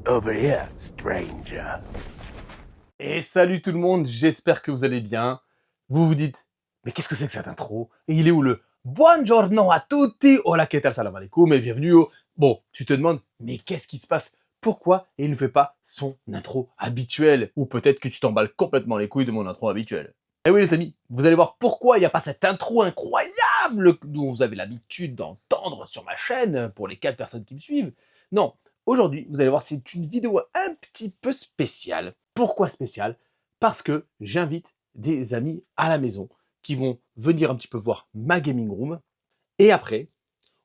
over here, stranger. Et salut tout le monde, j'espère que vous allez bien. Vous vous dites, mais qu'est-ce que c'est que cette intro? Et il est où le Buongiorno a tutti, hola que tal, salam alaikum, et bienvenue au... Bon, tu te demandes, mais qu'est-ce qui se passe? Pourquoi il ne fait pas son intro habituelle? Ou peut-être que tu t'emballes complètement les couilles de mon intro habituelle. Et oui les amis, vous allez voir pourquoi il n'y a pas cette intro incroyable dont vous avez l'habitude d'entendre sur ma chaîne, pour les 4 personnes qui me suivent. Non, aujourd'hui, vous allez voir, c'est une vidéo un petit peu spéciale. Pourquoi spéciale? Parce que j'invite des amis à la maison qui vont venir un petit peu voir ma gaming room. Et après,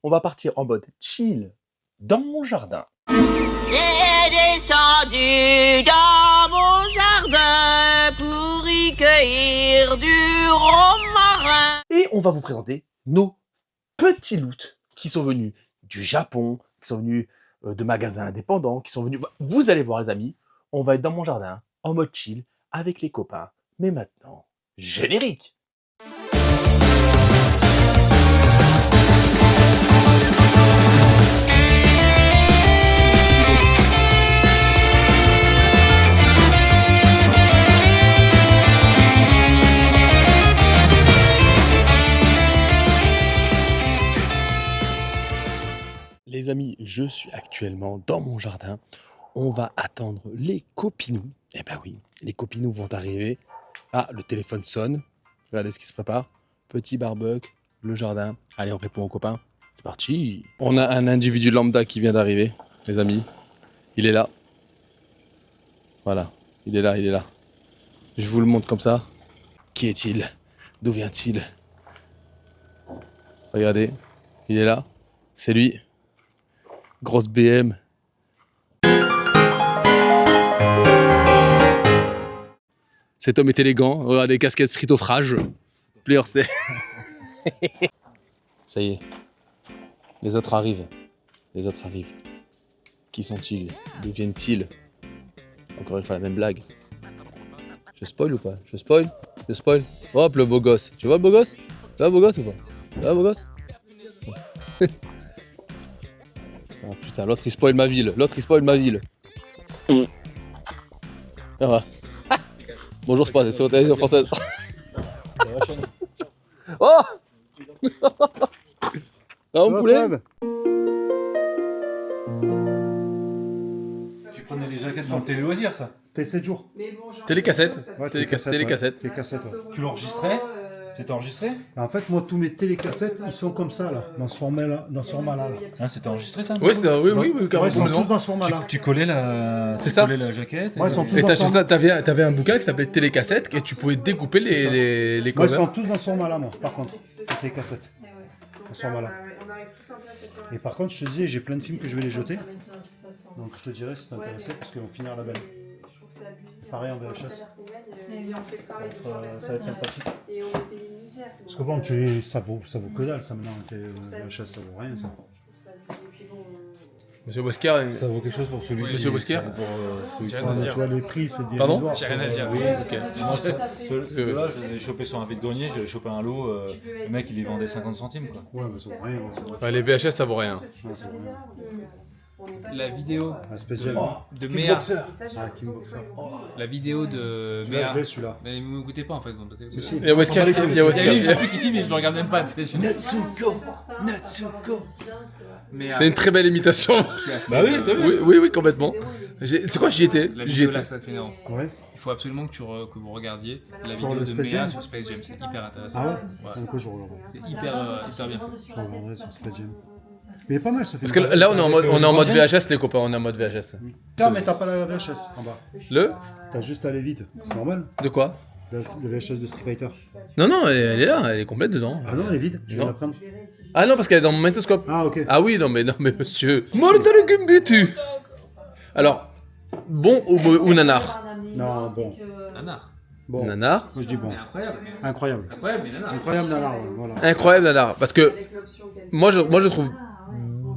on va partir en mode chill dans mon jardin. J'ai descendu dans mon jardin pour y cueillir du romarin. Et on va vous présenter nos petits loots qui sont venus du Japon, qui sont venus de magasins indépendants, qui sont venus... Vous allez voir les amis, on va être dans mon jardin, en mode chill, avec les copains. Mais maintenant, générique! Les amis, je suis actuellement dans mon jardin. On va attendre les copinous. Eh ben oui, les copinous vont arriver. Ah, le téléphone sonne. Regardez ce qui se prépare. Petit barbecue, le jardin. Allez, on répond aux copains. C'est parti. On a un individu lambda qui vient d'arriver, les amis. Il est là. Voilà, il est là, il est là. Je vous le montre comme ça. Qui est-il? D'où vient-il? Regardez, il est là. C'est lui. Grosse BM. Cet homme est élégant. Regardez, casquette street au frage. Player, c'est. Ça y est. Les autres arrivent. Les autres arrivent. Qui sont-ils? D'où viennent-ils? Encore une fois la même blague. Je spoil ou pas? Je spoil? Je spoil? Hop, le beau gosse. Tu vois le beau gosse? Tu vois le beau gosse ou pas? Tu vois le beau gosse? Oh putain, l'autre il spoil ma ville. L'autre il spoil ma ville. Ah, va. Bonjour, c'est pas c'est télévision française. Oh. Ah, mon poulet. Tu prenais les jaquettes dans le télé-loisir, ça? T'es 7 jours. Télécassette. Ouais, Télécassette. Télécassette, ouais. Tu l'enregistrais? C'était enregistré? En fait, moi, tous mes télécassettes, ils sont comme ça, là, dans ce format-là. Hein, c'était enregistré, ça? Oui, oui, oui, Ouais, ils sont carrément. tous dans ce format-là. Tu collais la... C'est ça. collais la jaquette? Ouais, ils sont tous Et dans ce format. t'avais un bouquin qui s'appelait Télécassette et tu pouvais découper les Moi, ils covers. sont tous dans ce format-là, moi, par contre. C'est les cassettes. Dans ce format-là. Et par contre, je te disais, j'ai plein de films que je vais les jeter. Donc, je te dirais si t'intéressais, parce qu'on finira la belle. Pareil en VHS. Ça va être sympathique. Parce que bon, ça vaut que dalle, ça, maintenant. VHS, ça vaut rien, ça. Monsieur Bosquer, Ça vaut quelque chose pour celui Monsieur Bosquer. Tu vois, les prix, c'est des Pardon? dérisoires. J'ai rien à dire. Oui, Ok. Ceux-là, je les ai chopés sur un vide-grenier, j'avais chopé un lot, le mec il les vendait 50 centimes, quoi. Ouais, mais ça vaut rien. Ouais, les VHS ça vaut rien. Ouais, ça vaut rien. La vidéo Ah, Space Jam. de Méa. Ah, Kickboxer. La vidéo de Je Méa. l'ai, celui-là. Mais vous m'écoutez pas en fait. Donc, Si, si. Il y a Wesker, il y a il y a Wesker. juste plus qui dit, mais je le regarde même pas. Tu sais, Natsuko. Natsuko. Méa. C'est une très belle imitation. Bah oui, t'as vu? Oui, complètement. C'est quoi, j'y étais? La J'y vidéo étais. là, ça fait énorme. Ouais. Il faut absolument que vous regardiez la Sur vidéo le de Space Méa Jam sur Space Jam. C'est hyper intéressant. Ah ouais? C'est quoi, je regarderai. C'est hyper bien fait. Je regarderai sur Space Jam. Mais il est pas mal ce film. Parce que là, on est en mode VHS, les copains, on est en mode VHS. Putain, mais t'as pas la VHS en bas. Le? T'as juste à aller vite. C'est normal. De quoi? Le VHS de Street Fighter. Non, elle est là, elle est complète dedans. Ah non, elle est vide. Je vais Non. la prendre. Ah non, parce qu'elle est dans mon magnétoscope. Ah, ok. Ah oui, non, mais monsieur. Mortal Kombat. Alors, bon ou nanar? Non, bon. Nanar. Bon. Nanar. Moi je dis bon. Mais incroyable. Incroyable. Incroyable, mais nanar. Incroyable nanar, ouais, voilà. Incroyable nanar. Parce que moi je trouve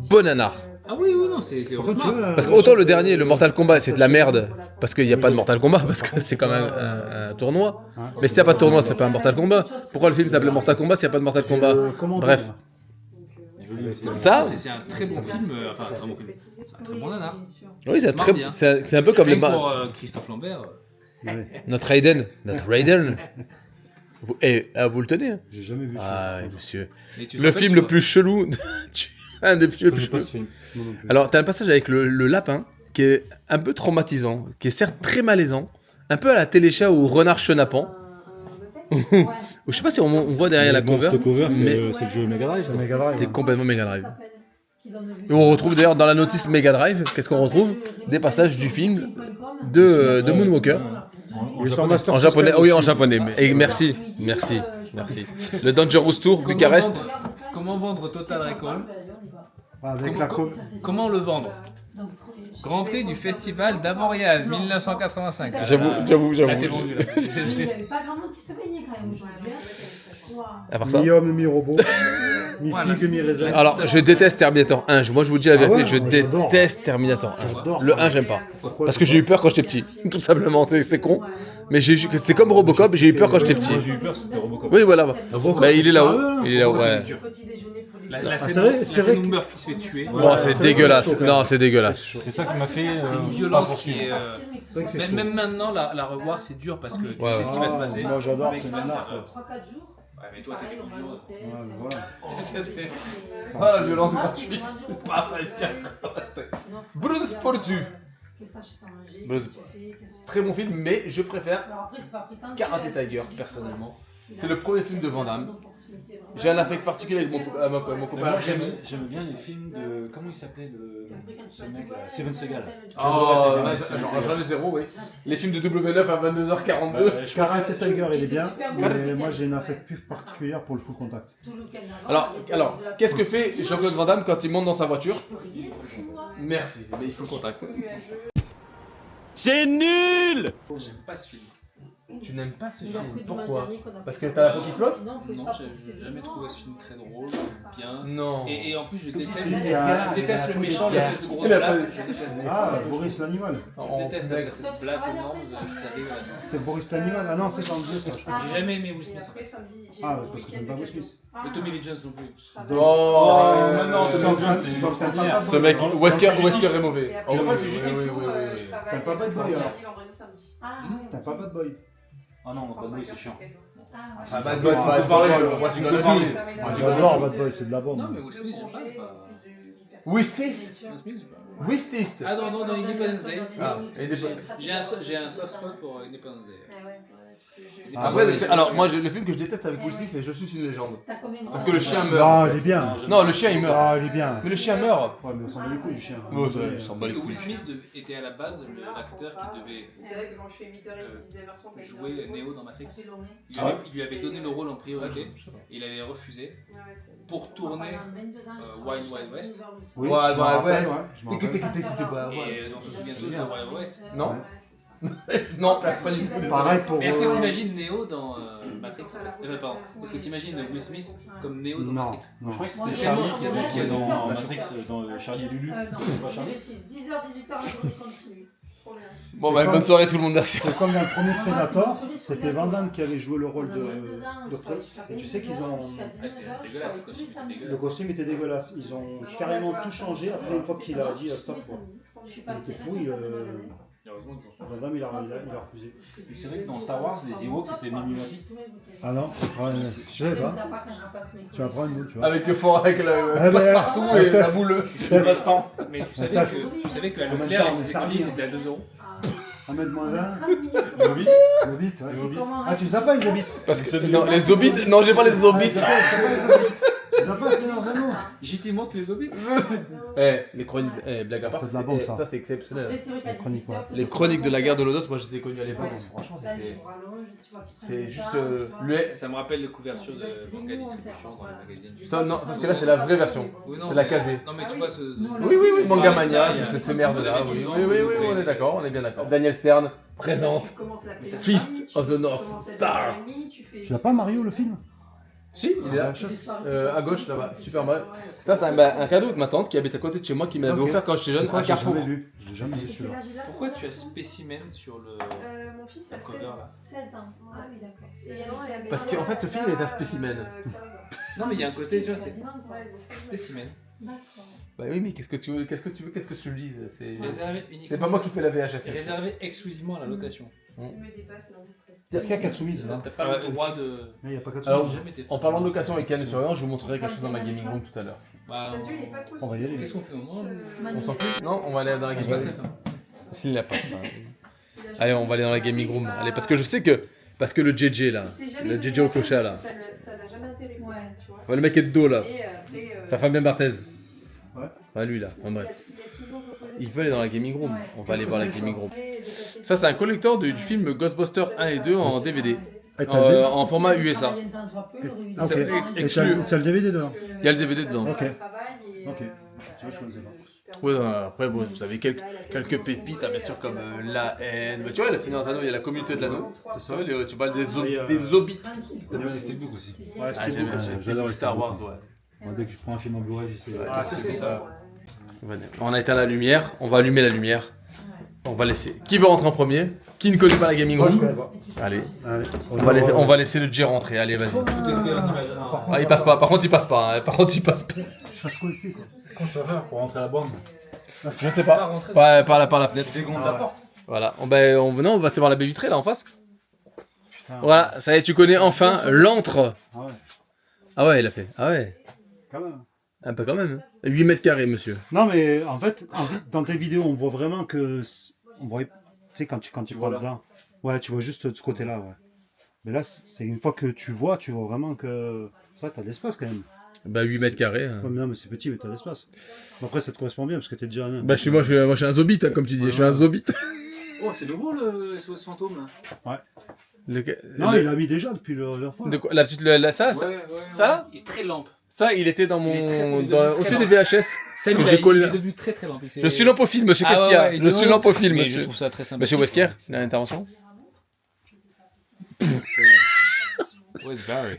bon nanar. Ah oui, non, c'est Par contre, tu vois, là, Parce qu'autant le dernier, le Mortal Kombat, c'est de la merde. Parce qu'il n'y a pas de Mortal Kombat, parce que c'est quand même un tournoi. Mais s'il n'y a pas de tournoi, c'est pas un Mortal Kombat. Pourquoi le film s'appelait Mortal Kombat s'il n'y a pas de Mortal Kombat? Commando, Bref. là. Non, Ça c'est un très bon film. Enfin, un très bon film. C'est un très bon nanar. Oui, c'est Ça marche bien. c'est un peu comme les Même pour Christophe Lambert. Ouais. notre Raiden. Notre Raiden. Vous, vous le tenez hein? J'ai jamais vu Ah, ça. monsieur. Et tu te Le rappelles film sur- le plus chelou. Un des films Je les plus connais pas chelous. ce film. Moi non plus. Alors, t'as un passage avec le lapin qui est un peu traumatisant, qui est certes très malaisant, un peu à la téléchat ou renard chenapan. Ou je sais pas si on voit derrière la Bon, cover, cette cover, mais c'est le jeu Mega Drive. C'est Mega Drive. c'est hein. complètement Mega Drive. Et on retrouve d'ailleurs dans la notice Mega Drive, qu'est-ce qu'on retrouve? Des passages du film de Moonwalker. En Il est sur japonais. Master En japonais, System oui, en aussi. japonais. Et merci. Le Dangerous Tour, Bucarest. Comment vendre Total Recall? Ah, avec la com... Comment le vendre? Grand Prix du festival d'Avoriaz 1985. J'avoue. Là, t'es vendu là. Il n'y avait pas grand monde qui se baignait quand même aujourd'hui. À part ça. Mi-homme, mi-robot. Voilà. Mi-figue, mi-réserve. Alors, je déteste Terminator 1. Moi, je vous dis la vérité, ouais je J'adore. déteste Terminator 1. J'adore. Le 1, j'aime pas. Pourquoi Parce que j'ai eu peur quand j'étais petit. Tout simplement, c'est con. Mais c'est comme Robocop, j'ai eu peur quand j'étais petit. Moi, j'ai eu peur, c'était Robocop. Oui, voilà. Robocop, Bah, il est là-haut. sérieux, là Il est là-haut, ouais. La Ah, scène, c'est vrai- la c'est scène vrai où que- Murphy se fait tuer. Bon, c'est c'est dégueulasse. vrai que c'est Non, c'est dégueulasse. C'est ça qui m'a fait. C'est une pas violence poursuivre. qui est. C'est vrai que c'est chaud. Même maintenant, la revoir, c'est dur parce que tu Ouais, sais ce qui va se passer. Moi, j'adore, Mais c'est qui va se nanar, faire. quoi. 3-4 jours. Ouais, mais toi, t'es des bons jours. Ouais, mais voilà. Ah, la violence gratuite. Bruce Sportu. Très bon film, mais je préfère Karate Tiger, personnellement. C'est le premier film de Van Damme. J'ai un affect particulier avec mon Mais copain moi, Rémi. j'aime bien les films de. Comment il s'appelait ce mec là Steven Seagal. Oh, j'en ai zéro, oui. Les films de W9 à 22h42. Karate Tiger, il est bien, super bon, mais c'est moi bien. j'ai une affective particulière pour le full contact. Alors, qu'est-ce que fait Jean-Claude Van Damme quand il monte dans sa voiture? Merci, mais il faut le contact. C'est nul! J'aime pas ce film. Tu n'aimes pas ce Il film, a pris du pourquoi? dernier qu'on a Parce pris que t'as la peau qui flotte? Sinon, on pouvait Non, pas j'ai profiter jamais de trouvé moi. ce film très drôle, bien. Non. Et en plus, je déteste, il y a- je déteste le méchant, il y a- l'espèce de grosse il a blague. pas- Je déteste. Ah, Boris l'animal. Je déteste cette blague énorme, je trouve ça dégueulasse. C'est Boris l'animal. Ah non, c'est dans le vieux ça, je crois. J'ai jamais aimé Will Smith. Ah, parce que t'aimes pas Will Smith. Le Tommy Lee Jones non plus. Oh, non, c'est non, dans- c'est- dans ce cas-là, ce mec, Wesker est mauvais. Et Oh, après, oui, moi, oui, j'ai oui, dit, oui, oui, oui. je travaille T'as pas Bad Boy, alors vendredi, vendredi, samedi. Ah, T'as pas Bad Boy. Ah non, Bad Boy, c'est chiant. Ah, Bad Boy, faut parler, moi tu Faut connais parler. lui. Moi j'adore Bad Boy, c'est de la bombe. Non, mais Will Smith, j'aime pas, c'est pas. Will Smith? Will Smith, c'est pas. Will Smith. Ah non, non, dans Independence Day. Ah, J'ai un soft spot pour Independence Day. Après, alors moi le film que je déteste avec Will Smith c'est Je suis une légende. Parce que le chien meurt. Ah, il est bien. Non, le chien il meurt. Ah, il est bien. Mais le chien meurt. Ouais, mais on s'en bat les couilles du chien. Ouais, ça, il s'en bat les Will couilles. Smith était à la base l'acteur qui devait C'est vrai que quand je fais 8h30, 19h30, jouer Neo dans Matrix. Ah ouais. Il lui avait donné le rôle en priorité et il avait refusé pour tourner Wild Wild West. Oui, Ouais, je m'en ouais, rappelle, ouais. je m'en rappelle. Et on se souvient tous de Wild West. Non. Ouais. Non, pas du tout. Pareil pour. Mais est-ce que tu imagines Neo dans Matrix pardon. Est-ce que tu imagines Will Smith comme Neo dans Non, Matrix non. Je crois que Moi, c'était j'aime Charlie bien. qui est dans Matrix, dans Charlie et Lulu. Non, C'est pas Charlie 10h, 18h, la journée continue. Bon bah bonne soirée tout le monde, merci. C'est comme dans le premier Predator, c'est une c'était souris Van Damme qui avait joué le rôle On a 22 ans, de je travaille jusqu'à Et tu sais qu'ils 22 ont. heures, jusqu'à 19 c'était heures, dégueulasse, je le travaille costume tous les samedis. était Le costume était dégueulasse. Ils ont carrément tout changé après une fois qu'il a dit stop. Tous les samedis. Je suis Il passée était pourri. responsable de magasin. Heureusement qu'ils ont Van Damme il a refusé. Et c'est vrai que dans Star Wars, les Ewoks c'était mimimatiques. Ah non, ouais, je sais pas. Tu vas prendre une boule, tu vois. Avec le fort, avec la Ah, ben, partout ah, et Steph. la boule. Passe-temps. Mais tu Un savais qu'à En même Leclerc, temps, avec on est ses servi, colis, hein. c'était à 2 €. 1m-1, Le Hobbit, ouais. Ah, tu sais pas les Hobbits? Parce que non, les hobbits, non j'ai pas les hobbits. Tu sais pas, c'est dans un nom. JT monte les hobbits. Les chroniques, blague à part, C'est de la bombe, ça. ça c'est exceptionnel. Chroniques, ouais. Les chroniques de la guerre de Lodos, moi je les ai connues à l'époque, franchement c'était... C'est juste Ça me rappelle les couvertures de manga distribution dans les magazines. Ça, non, parce que là c'est la vraie version. Oui, non, C'est la mais- casée. Non, mais tu vois ce. Oui, oui, oui, Manga Mania, il y a- toutes ces merdes-là, oui, on est d'accord, on est bien d'accord. Daniel Stern présente Fist of the North Star. Tu l'as pas Mario le film? Si, il est là. À gauche, là-bas. Super mal. Ça, c'est un cadeau de ma tante qui habite à côté de chez moi qui m'avait offert quand j'étais jeune à Carrefour. Je l'ai jamais vu celui-là. Pourquoi tu as spécimen sur le. Mon fils a La 16 cover, ans. là. 16 ans. Ah oui, d'accord. Et avant, elle avait Parce qu'en fait, ce film est un spécimen. 15 ans. Non, mais il y a un côté, tu vois, c'est Quasiment, quoi. Ouais, ils ont 16 ans. spécimen. D'accord. Bah oui, mais qu'est-ce que tu veux que je te dise? Réservé uniquement. C'est pas moi qui fais la VHS. Et réservé exclusivement à la location. Il me dépasse, non. Est-ce qu'il y a Katsumi dedans? T'as pas le droit de. Il n'y a pas Katsumi. Alors, J'ai jamais été en parlant de location avec Yann et Surveillant, je vous montrerai quelque chose dans ma gaming room tout à l'heure. Bah, Vas-y, il est pas trop On va y aller. qu'est-ce qu'on fait au moins On s'en fout? Non, on va aller dans la Je gaming pas room. très faim. Il l'a pas. Allez, on va aller dans la gaming room. Allez, parce que je sais que. Parce que le JJ là. Le JJ au Cocha là. Ça l'a jamais intéressé. Ouais. Tu vois. Ouais, le mec est de dos là. Et après. Enfin, Fabien Barthez. Ouais. Ouais, lui là. Enfin, bref. Il a toujours proposé. Il veut aller dans la gaming room. Ouais. On va aller voir la gaming room. Après, Ça, c'est un collector du film Ghostbusters 1 et 2 en DVD. Ah, t'as le DVD. En format USA. Ah, ok. C'est Et exclu. t'as le DVD dedans. Il y a le DVD dedans. Ok. Ok. Tu vois, je connaissais pas. Ouais, après, bon, vous avez quelques pépites, hein, bien sûr, comme la haine. Mais tu vois, le Seigneur des Anneaux, il y a la communauté de l'anneau. C'est ça, tu parles des hobbits. T'as bien les steelbooks aussi. Ouais, Ah, j'aime bien, j'adore les Star Wars, steelbooks. ouais. Moi, dès que je prends un film en Blu-ray, j'essaie. Ah, C'est ça. On a éteint la lumière, on va allumer la lumière. On va laisser. Qui veut rentrer en premier? Qui ne connaît pas la gaming Moi, je room? connais pas. Allez, Allez. on va laisser le J rentrer. Allez, vas-y. Tout est fait en image. Ah, il passe pas. Par contre, il passe pas. Hein. Par contre, il passe pas. Je cherche quoi ici, quoi. Comment tu vas faire pour rentrer à la borne? Je sais pas. Par la fenêtre. Dégonde la porte. Voilà. Non, on va se voir la baie vitrée là en face. Voilà, ça y est, tu connais enfin l'antre. Ah ouais, Ah ouais, il a fait. Ah ouais. quand même. Un peu quand même. Hein. 8 mètres carrés, monsieur. Non, mais en fait, dans tes vidéos, on voit vraiment que. On voit. Tu sais, quand tu vois parles là. dedans. Ouais, tu vois juste de ce côté-là, ouais. Mais là, c'est une fois que tu vois vraiment que. Ça, t'as de l'espace quand même. Bah 8 mètres carrés. Hein. Ouais, mais non, mais c'est petit, mais t'as de l'espace. Après, ça te correspond bien parce que t'es déjà un. Bah moi je suis un zombie, hein, comme tu dis. Je suis un zombie. Oh, c'est nouveau le SOS fantôme là. Non, il l'a mis déjà depuis leur fois. De quoi, la petite, ça, ça là Il est très lampe. Ça, il était dans Il est mon, devenu au-dessus très des VHS. Ça, Que j'ai collé là. il est devenu très très lampe. Je suis lampophile, monsieur. Qu'est-ce qu'il y a? Je suis lampophile, Mais monsieur. je trouve ça très sympa. Monsieur Wesker, il a une intervention. Wes Barry.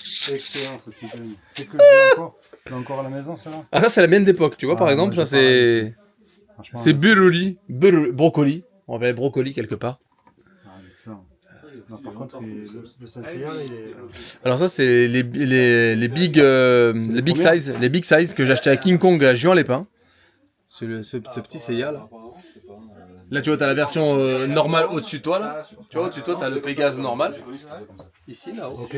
C'est excellent, cette vidéo. C'est que je l'ai encore. Je l'ai encore à la maison, ça là. Ah, ça, c'est la mienne d'époque, tu vois, par Ah, exemple. moi, Ça, j'ai pareil c'est. Franchement, C'est brocoli. On va appeler brocoli quelque part. Ah, excellent. Non, par contre, le Senseiya, il est. Alors ça c'est les big size que j'ai acheté à King Kong à Juan-les-Pins. Ce petit Seiya là. Là tu vois t'as la version normale au-dessus de toi là. Tu vois au-dessus de toi t'as le Pégase normal. Ici là. Ok.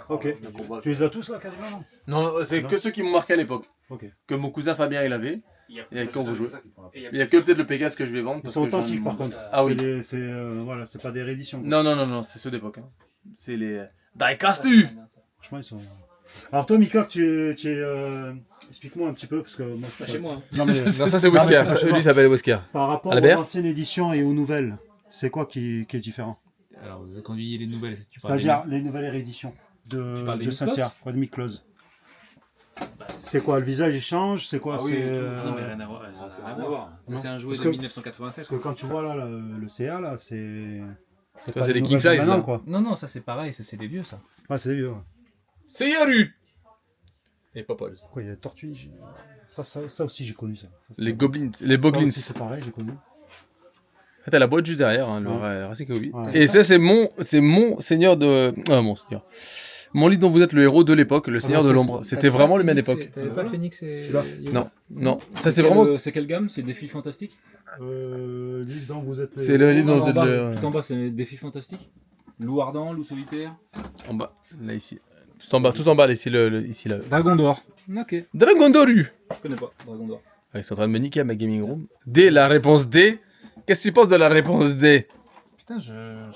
Ok. Tu les as tous là quasiment, non? Non c'est que ceux qui m'ont marqué à l'époque. Ok. Que mon cousin Fabien il avait. Il Et quand vous jouez. y a- Il y a que peut-être le Pégase que je vais vendre. Ils parce sont que j'en- authentiques par contre. Ah oui. Voilà, c'est pas des rééditions. quoi. Non c'est ceux d'époque. Hein. C'est les Daikastu. Franchement, ils sont. Alors toi, Mika, explique-moi un petit peu parce que moi je suis Pas chez moi. Non, mais Non ça c'est Wesker. mais- Lui s'appelle Wesker. par rapport Albert aux anciennes éditions et aux nouvelles, c'est quoi qui est différent? Alors, quand il y a les nouvelles, tu parles C'est-à-dire les nouvelles rééditions Tu parles des de Miklos Saint-Cyr, pas de Miklos. C'est quoi, le visage il change? C'est quoi? Ah oui, c'est, Non, mais rien à voir. Ça, Ça n'a rien à voir. C'est un jouet Parce de que- 1987. Parce que quand tu vois là le CA là, c'est. Ça, pas c'est des les king nouvelles de size, maintenant, là. quoi. Non, ça c'est pareil, ça c'est des vieux ça. Ouais, c'est des vieux. Ouais. C'est Yaru. Et Popols. Quoi, il y a Tortue. Ça aussi j'ai connu ça. Ça, c'est Les pas- goblins, les Ça boglins. aussi, c'est pareil, j'ai connu. T'as la boîte juste derrière, hein, le Ouais. Racing Hobbit. Ouais. Et ça, c'est mon seigneur de. Ah, mon seigneur. Mon livre dont vous êtes le héros de l'époque, le seigneur de c'est- l'ombre. C'était vraiment le mien d'époque. T'avais pas Phoenix et. Celui-là. Non. Ça, c'est vraiment. C'est quelle gamme? C'est Défis Fantastiques? Livre dont vous êtes. C'est le livre dont En vous êtes bas, le. Tout en bas, c'est Défis Fantastiques? Loup ardent, loup solitaire? En bas. Là, ici. Tout en bas, là, ici, ici, là. Dragon d'or. Ok. Dragon Doru. Je connais pas, Dragon d'or. Ils sont en train de me niquer à ma gaming room. D, la réponse D. Qu'est-ce que tu penses de la réponse D? Putain, je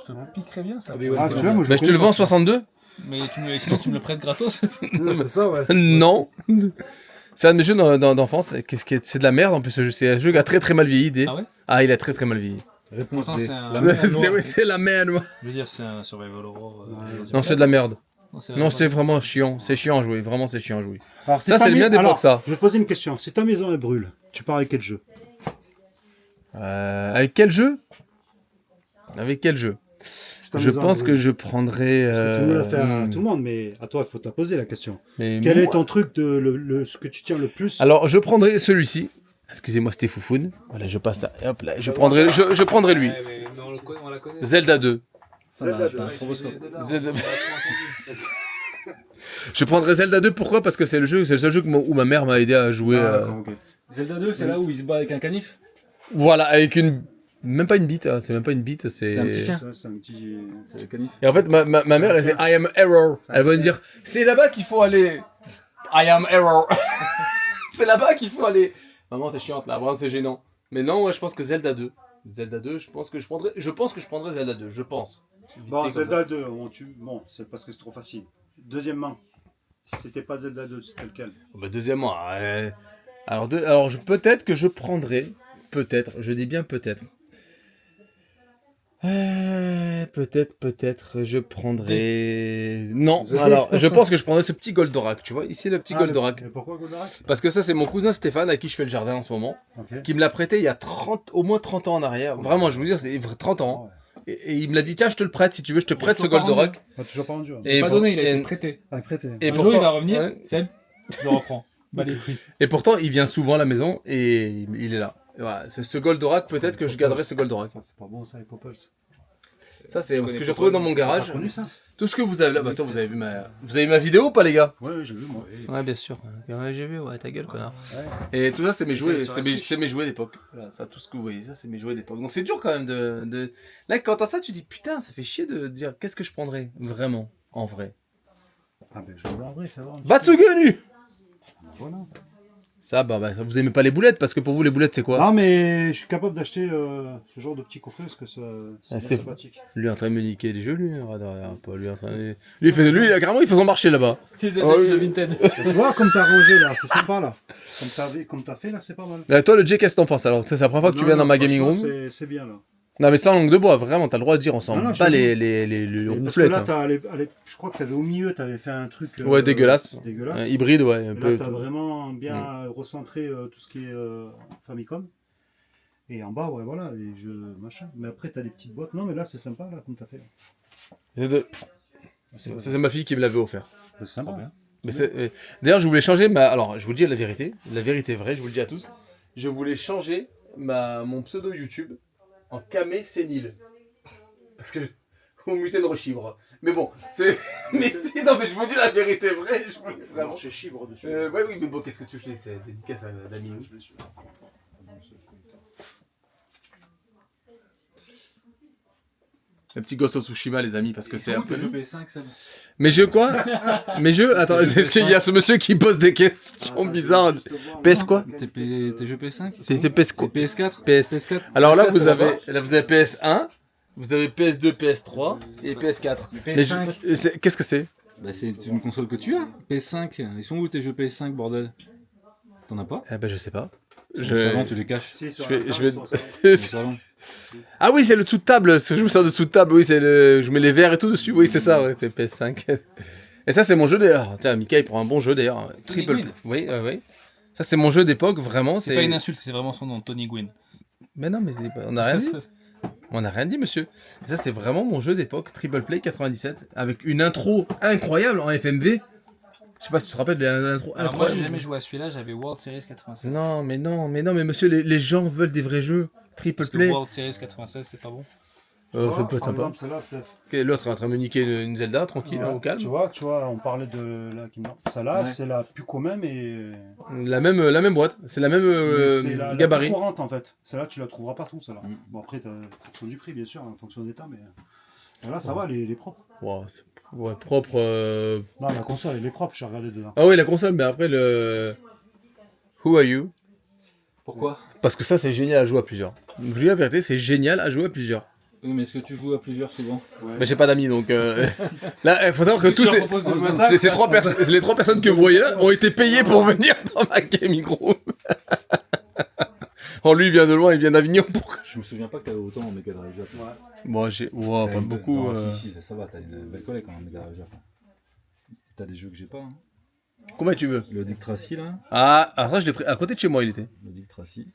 te piquerais bien ça. Ah, mais ouais, Ah, celui-là, moi je Bah, je te le vends en 62. Mais sinon tu me le prêtes gratos. C'est ça, ouais. Non. C'est un de mes jeux d'enfance. C'est de la merde en plus. C'est un jeu qui a très très mal vieilli. D. Ah ouais? Ah, il a très très mal vieilli. Réponse Pourtant, D. c'est un- La mer C'est noire. c'est la merde, moi. Je veux dire, c'est un survival horror. Non, c'est de la merde. Non, Non, c'est vraiment chiant. C'est chiant à jouer. Vraiment, c'est chiant à jouer. Alors, Ça, c'est le mien d'époque, alors, ça. Je vais te poser une question. Si ta maison elle brûle, tu pars avec quel jeu? Avec quel jeu? Avec quel jeu? ta Je maison, pense oui. que je prendrais... Parce que tu nous l'as fait à hmm. tout le monde, mais à toi, il faut te la poser la question. Mais Quel est moi- ton truc, ce que tu tiens le plus? Alors, je prendrais celui-ci. Excusez-moi, c'était Foufoune. Voilà, je passe là. Et hop là, je prendrais lui. Ouais, mais on la connaît. Zelda 2. Zelda C'est un stroboscope. Zelda- Je prendrais Zelda 2, pourquoi? Parce que c'est le seul jeu où ma mère m'a aidé à jouer. Ah, d'accord, ok. Zelda 2, c'est là où il se bat avec un canif. Voilà, avec une. Même pas une bite, hein, c'est même pas une bite, C'est un petit chien. Ça, c'est un petit... C'est le canif. Et en fait, ma mère, elle dit I am error. Elle va me dire c'est là-bas qu'il faut aller. I am error. C'est là-bas qu'il faut aller. Maman, t'es chiante là, vraiment, c'est gênant. Mais non, ouais, je pense que Zelda 2. Zelda 2, je pense que je prendrais Zelda 2, je pense. Vite Bon, fait, Zelda 2, bon, c'est parce que c'est trop facile. Deuxièmement, si c'était pas Zelda 2, c'était lequel? Bah, deuxièmement, alors peut-être que je prendrais, je dis bien peut-être. Peut-être, je prendrais... Non, alors, je pense que je prendrais ce petit Goldorak, tu vois, ici le petit Goldorak. Et pourquoi Goldorak? Parce que ça, c'est mon cousin Stéphane, à qui je fais le jardin en ce moment, Ok. qui me l'a prêté il y a au moins 30 ans en arrière. Vraiment, je veux dire, c'est 30 ans. Et il me l'a dit, tiens, je te le prête, si tu veux, je te prête ce toujours pas Goldorak. Ah, toujours pas rendu. Hein. Et Pas pour- donné, il a et- été prêté. Ah, prêté. et Un pourtant- jour, il va revenir. ouais. Seb, je le reprends. Bah, les prix. Et pourtant, il vient souvent à la maison et il est là. Et voilà, ce Goldorak, peut-être que je garderai ce Goldorak. Ça, c'est pas bon, ça, les Popples. Ça, c'est Je ce connais que j'ai pas retrouvé dans trop. mon T'as garage. connu ça? Tout ce que vous avez là, bah attends, vous avez vu ma vidéo ou pas, les gars? Ouais, j'ai vu, moi. Ouais, bien sûr. Ouais, j'ai vu, ouais, ta gueule, connard. Ouais. Et tout ça, c'est mes jouets, ça reste c'est mes jouets d'époque. Voilà, ça, tout ce que vous voyez, ça, c'est mes jouets d'époque. Donc c'est dur quand même de... Là, quand t'as ça, tu dis, putain, ça fait chier de dire, qu'est-ce que je prendrais, vraiment, en vrai. Ah, ben, je vais voir en vrai, fais voir. Batsugenu! Voilà. Ça, ça, vous aimez pas les boulettes, parce que pour vous, les boulettes, c'est quoi? Non, mais je suis capable d'acheter ce genre de petit coffret parce que c'est Ah, bien c'est- sympathique. Lui est en train de me niquer les jeux, lui. Pas lui en train de... Lui, carrément, il fait son marché là-bas. Les Oh, oui. de Vinted. Tu vois, comme t'as rangé là, c'est sympa là. Comme t'as fait là, c'est pas mal. Toi, le Jay, qu'est-ce que t'en penses? Alors, c'est la première fois que tu Non, viens dans non, ma gaming room. franchement, c'est bien là. Non, mais sans langue de bois, vraiment, t'as le droit de dire, on s'en Non, non, bat je te les Parce que rouflettes. là, hein. je crois que t'avais au milieu, t'avais fait un truc. Ouais, dégueulasse. Dégueulasse. Hybride, ouais, un Et peu. là, t'as vraiment bien recentré tout ce qui est Famicom. Et en bas, ouais, voilà, les jeux machin. Mais après, t'as des petites boîtes. Non, mais là, c'est sympa là, comme t'as fait. C'est ma fille qui me l'avait offert. C'est sympa. Mais d'ailleurs, je voulais changer Alors, je vous dis la vérité vraie, je vous le dis à tous. Je voulais changer mon pseudo YouTube en Kamé Sénile. Parce que. Ou Muten Rochibre. Mais bon, c'est. Mais si, non, mais je vous dis la vérité vraie, je voulais vraiment. Chez Chibre dessus. Ouais, oui, mais bon, qu'est-ce que tu fais? C'est dédicace à l'ami. Le petit Ghost of Tsushima, les amis, parce que c'est un peu. jeux PS5, Seb. Mais je quoi? Mais je. Attends, est-ce qu'il y a ce monsieur qui pose des questions bizarres? PS quoi? Tes jeux PS5 C'est PS quoi? PS4 PS. PS4 Alors là, PS4, vous ça va avez PS1, vous avez PS2, PS3 et PS4. Mais PS5. qu'est-ce que c'est? Bah, c'est une console que tu as. PS5. Ils sont où tes jeux PS5, bordel? T'en as pas? Eh ben, je sais pas. Sur le salon, tu les caches. Si, sur Je vais- la je vais- table, sur ça. Sur le salon. Ah oui, c'est le dessous de table. Ce que je me sers de dessous de table. Oui, c'est le. Je mets les verres et tout dessus. Oui, c'est ça. Ouais, c'est PS5. Et ça, c'est mon jeu d'ailleurs. Tiens, Mika, il prend un bon jeu d'ailleurs. Triple. Gwyn. Oui, oui. Ça, c'est mon jeu d'époque, vraiment. C'est pas une insulte, c'est vraiment son nom, Tony Gwyn. Mais non, mais on n'a rien dit. On n'a rien dit, monsieur. Ça, c'est vraiment mon jeu d'époque, Triple Play 97, avec une intro incroyable en FMV. Je sais pas si tu te rappelles de l'intro Alors moi, incroyable. j'ai jamais joué à celui-là, j'avais World Series 96. Non, mais monsieur, les gens veulent des vrais jeux. Triple Parce que Play. World Series 96, c'est pas bon. Ça peut être Par sympa. exemple, celle-là, Steph. Ok, l'autre est en train de me niquer une Zelda, tranquille, Ouais, hein, au calme. Tu vois, on parlait de la celle-là, Ouais. c'est la plus commune, mais La même boîte, c'est la même c'est la gabarit. plus courante en fait. Celle-là, tu la trouveras partout, celle-là. Mm. Bon, après, en fonction du prix, bien sûr, en fonction d'état, mais là, ça va, elle est propre. Wow, ouais, propre. Non, la console, elle est propre, j'ai regardé dedans. Ah oui, la console, mais après le. Who are you? Pourquoi? Parce que ça, c'est génial à jouer à plusieurs. Je vous dis la vérité, c'est génial à jouer à plusieurs. Oui, mais est-ce que tu joues à plusieurs souvent? Mais j'ai pas d'amis donc. Là, il faut savoir que tous ces, proposes de jouer à ça les 3 personnes que vous voyez là ont été payées pour venir dans ma gaming room. Oh, lui, il vient de loin, il vient d'Avignon. Pourquoi? Je me souviens pas que t'avais autant en Mega Drive Jap. Moi, j'ai. Wow, pas beaucoup. Non, si, ça va, t'as une belle collecte en Mega Drive Jap. T'as des jeux que j'ai pas. Hein. Combien tu veux? Le Dick Tracy là, Ah, ça, je l'ai pris. À côté de chez moi, il était. le Dick Tracy.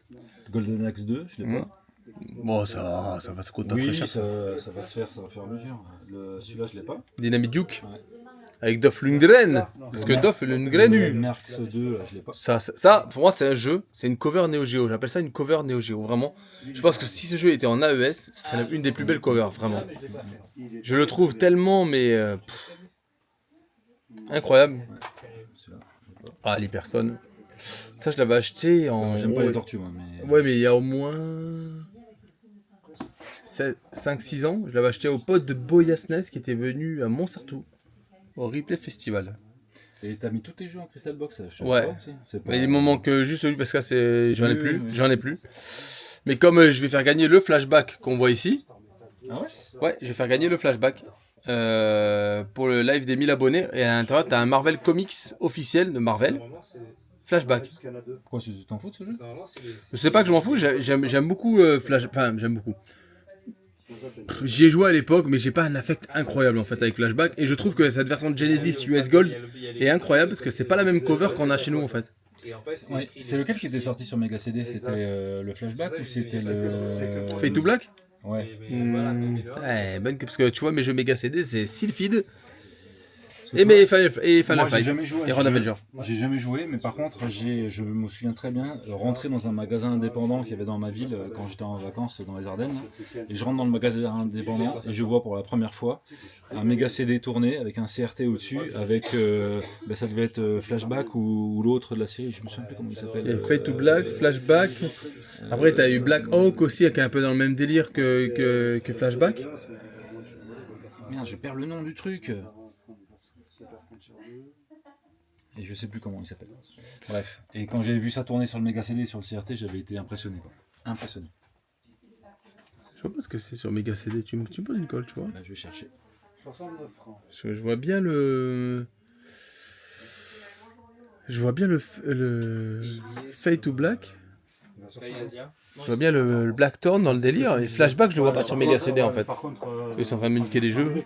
Golden Axe 2, je l'ai Mm. pas. Bon, ça coûte pas Oui, très cher. ça va se faire, ça va faire à mesure. Celui-là, je l'ai pas. Dynamite Duke. Ouais. Avec Dolph Lundgren. Parce que Dolph Lundgren, Le Merx 2, là, je l'ai pas. ça, pour moi, c'est un jeu. C'est une cover Neo Geo. J'appelle ça une cover Neo Geo. Vraiment. Je pense que si ce jeu était en AES, ce serait une des plus belles covers. Vraiment. Je le trouve tellement, mais. Incroyable. Celui-là. Ah, les personnes. Ça, je l'avais acheté en. J'aime pas les tortues, moi. Mais... Ouais, mais il y a au moins 5-6 ans, je l'avais acheté au pote de Boyasnes qui était venu à Montsartou au Replay Festival. Et t'as mis tous tes jeux en Crystal Box, je sais Ouais. pas aussi. C'est pas- Mais il me manque juste celui parce que là, j'en ai Oui, plus, oui. j'en ai plus. Mais comme je vais faire gagner le flashback qu'on voit ici, Ah ouais? ouais, je vais faire gagner le flashback pour le live des 1000 abonnés. Et à l'intérieur, t'as un Marvel Comics officiel de Marvel. Flashback. Pourquoi tu t'en fous de ce jeu? Je sais pas que je m'en fous, j'aime beaucoup Flash. Enfin, j'aime beaucoup. J'y ai joué à l'époque, mais j'ai pas un affect incroyable en fait avec Flashback. Et je trouve que cette version de Genesis US Gold est incroyable parce que c'est pas la même cover qu'on a chez nous en fait. Ouais. C'est lequel qui était sorti sur Mega CD? C'était le flashback ou c'était le. Fade to Black. Ouais. Ouais, bonne parce que tu vois mes jeux méga CD c'est Sylphid et mes Final Moi, j'ai Fight jamais joué à et ce Ron jeu. Avenger. J'ai jamais joué, mais par contre, je me souviens très bien rentrer dans un magasin indépendant qu'il y avait dans ma ville quand j'étais en vacances dans les Ardennes. Et je rentre dans le magasin indépendant et je vois pour la première fois un méga CD tourné avec un CRT au-dessus, avec ça devait être Flashback ou l'autre de la série, je me souviens plus comment il s'appelle. Et Fade to Black, Flashback. Après t'as eu Black Hawk aussi qui est un peu dans le même délire que Flashback. Merde, je perds le nom du truc. Et je sais plus comment il s'appelle. Bref. Et quand j'ai vu ça tourner sur le méga CD sur le CRT, j'avais été impressionné, quoi. Impressionné. Je vois pas ce que c'est sur méga CD. Tu me poses une colle, tu vois. Bah, je vais chercher. 69 francs. Je vois bien le. Je vois bien le Fade to Black. Je vois bien le Blackthorn dans le délire. Et Flashback, je le vois pas sur méga CD en fait. Par contre, Ils sont en train de m'indiquer des jeux.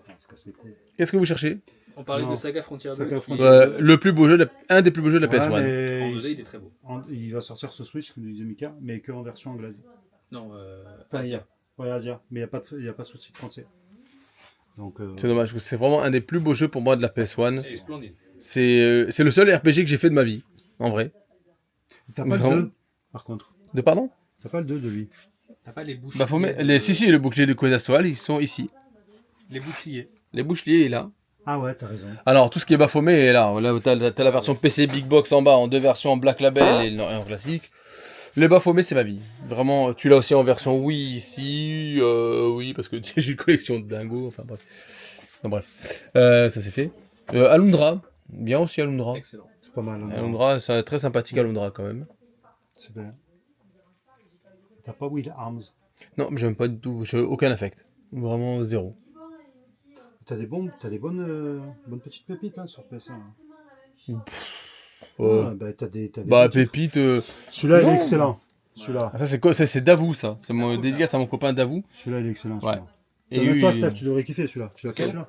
Parce que c'est cool. Qu'est-ce que vous cherchez? On parlait Non. de Saga Frontier 2. Saga qui- Frontier. Le plus beau jeu, un des plus beaux jeux de la PS1. Ouais, mais En 2D, il est très beau. il va sortir ce Switch, comme disait Mika, mais que en version anglaise. Non, Enfin, Asia. Ouais, Asia, mais il n'y a pas de sous-titre français. Donc, C'est dommage, parce que c'est vraiment un des plus beaux jeux pour moi de la PS1. C'est splendide. C'est le seul RPG que j'ai fait de ma vie, en vrai. t'as pas Vraiment. le 2, par contre. De pardon? T'as pas le 2 de lui. T'as pas les bouches. Bah faut mettre... Si, le bouclier de Quetzalcoatl, ils sont ici. Les bouchliers. Les boucliers est là. Ah ouais, t'as raison. Alors, tout ce qui est Baphomet est là. Là, t'as la version PC Big Box en bas, en deux versions, en Black Label et en classique. Les Baphomet, c'est ma vie. Vraiment, tu l'as aussi en version Wii ici. Oui, parce que tu sais, j'ai une collection de dingo. Enfin bref. Non, bref. Ça c'est fait. Alundra. Bien aussi Alundra. Excellent. C'est pas mal. Hein. Alundra, c'est très sympathique Alundra quand même. C'est bien. T'as pas Will Arms. Non, mais j'aime pas du tout. J'ai aucun affect. Vraiment zéro. T'as des bonnes petites pépites hein, sur PS1. Hein. Euh, Ah, bah, t'as des Bah, bons titres. pépite. Celui-là, il non. est excellent. Celui-là. Ah, ça, c'est quoi? C'est Davou, ça. C'est mon dédicace à mon copain Davou. Celui-là, il est excellent. Ouais. Et lui, toi, Steph, tu devrais kiffer celui-là. Tu l'as fait Ok. celui-là.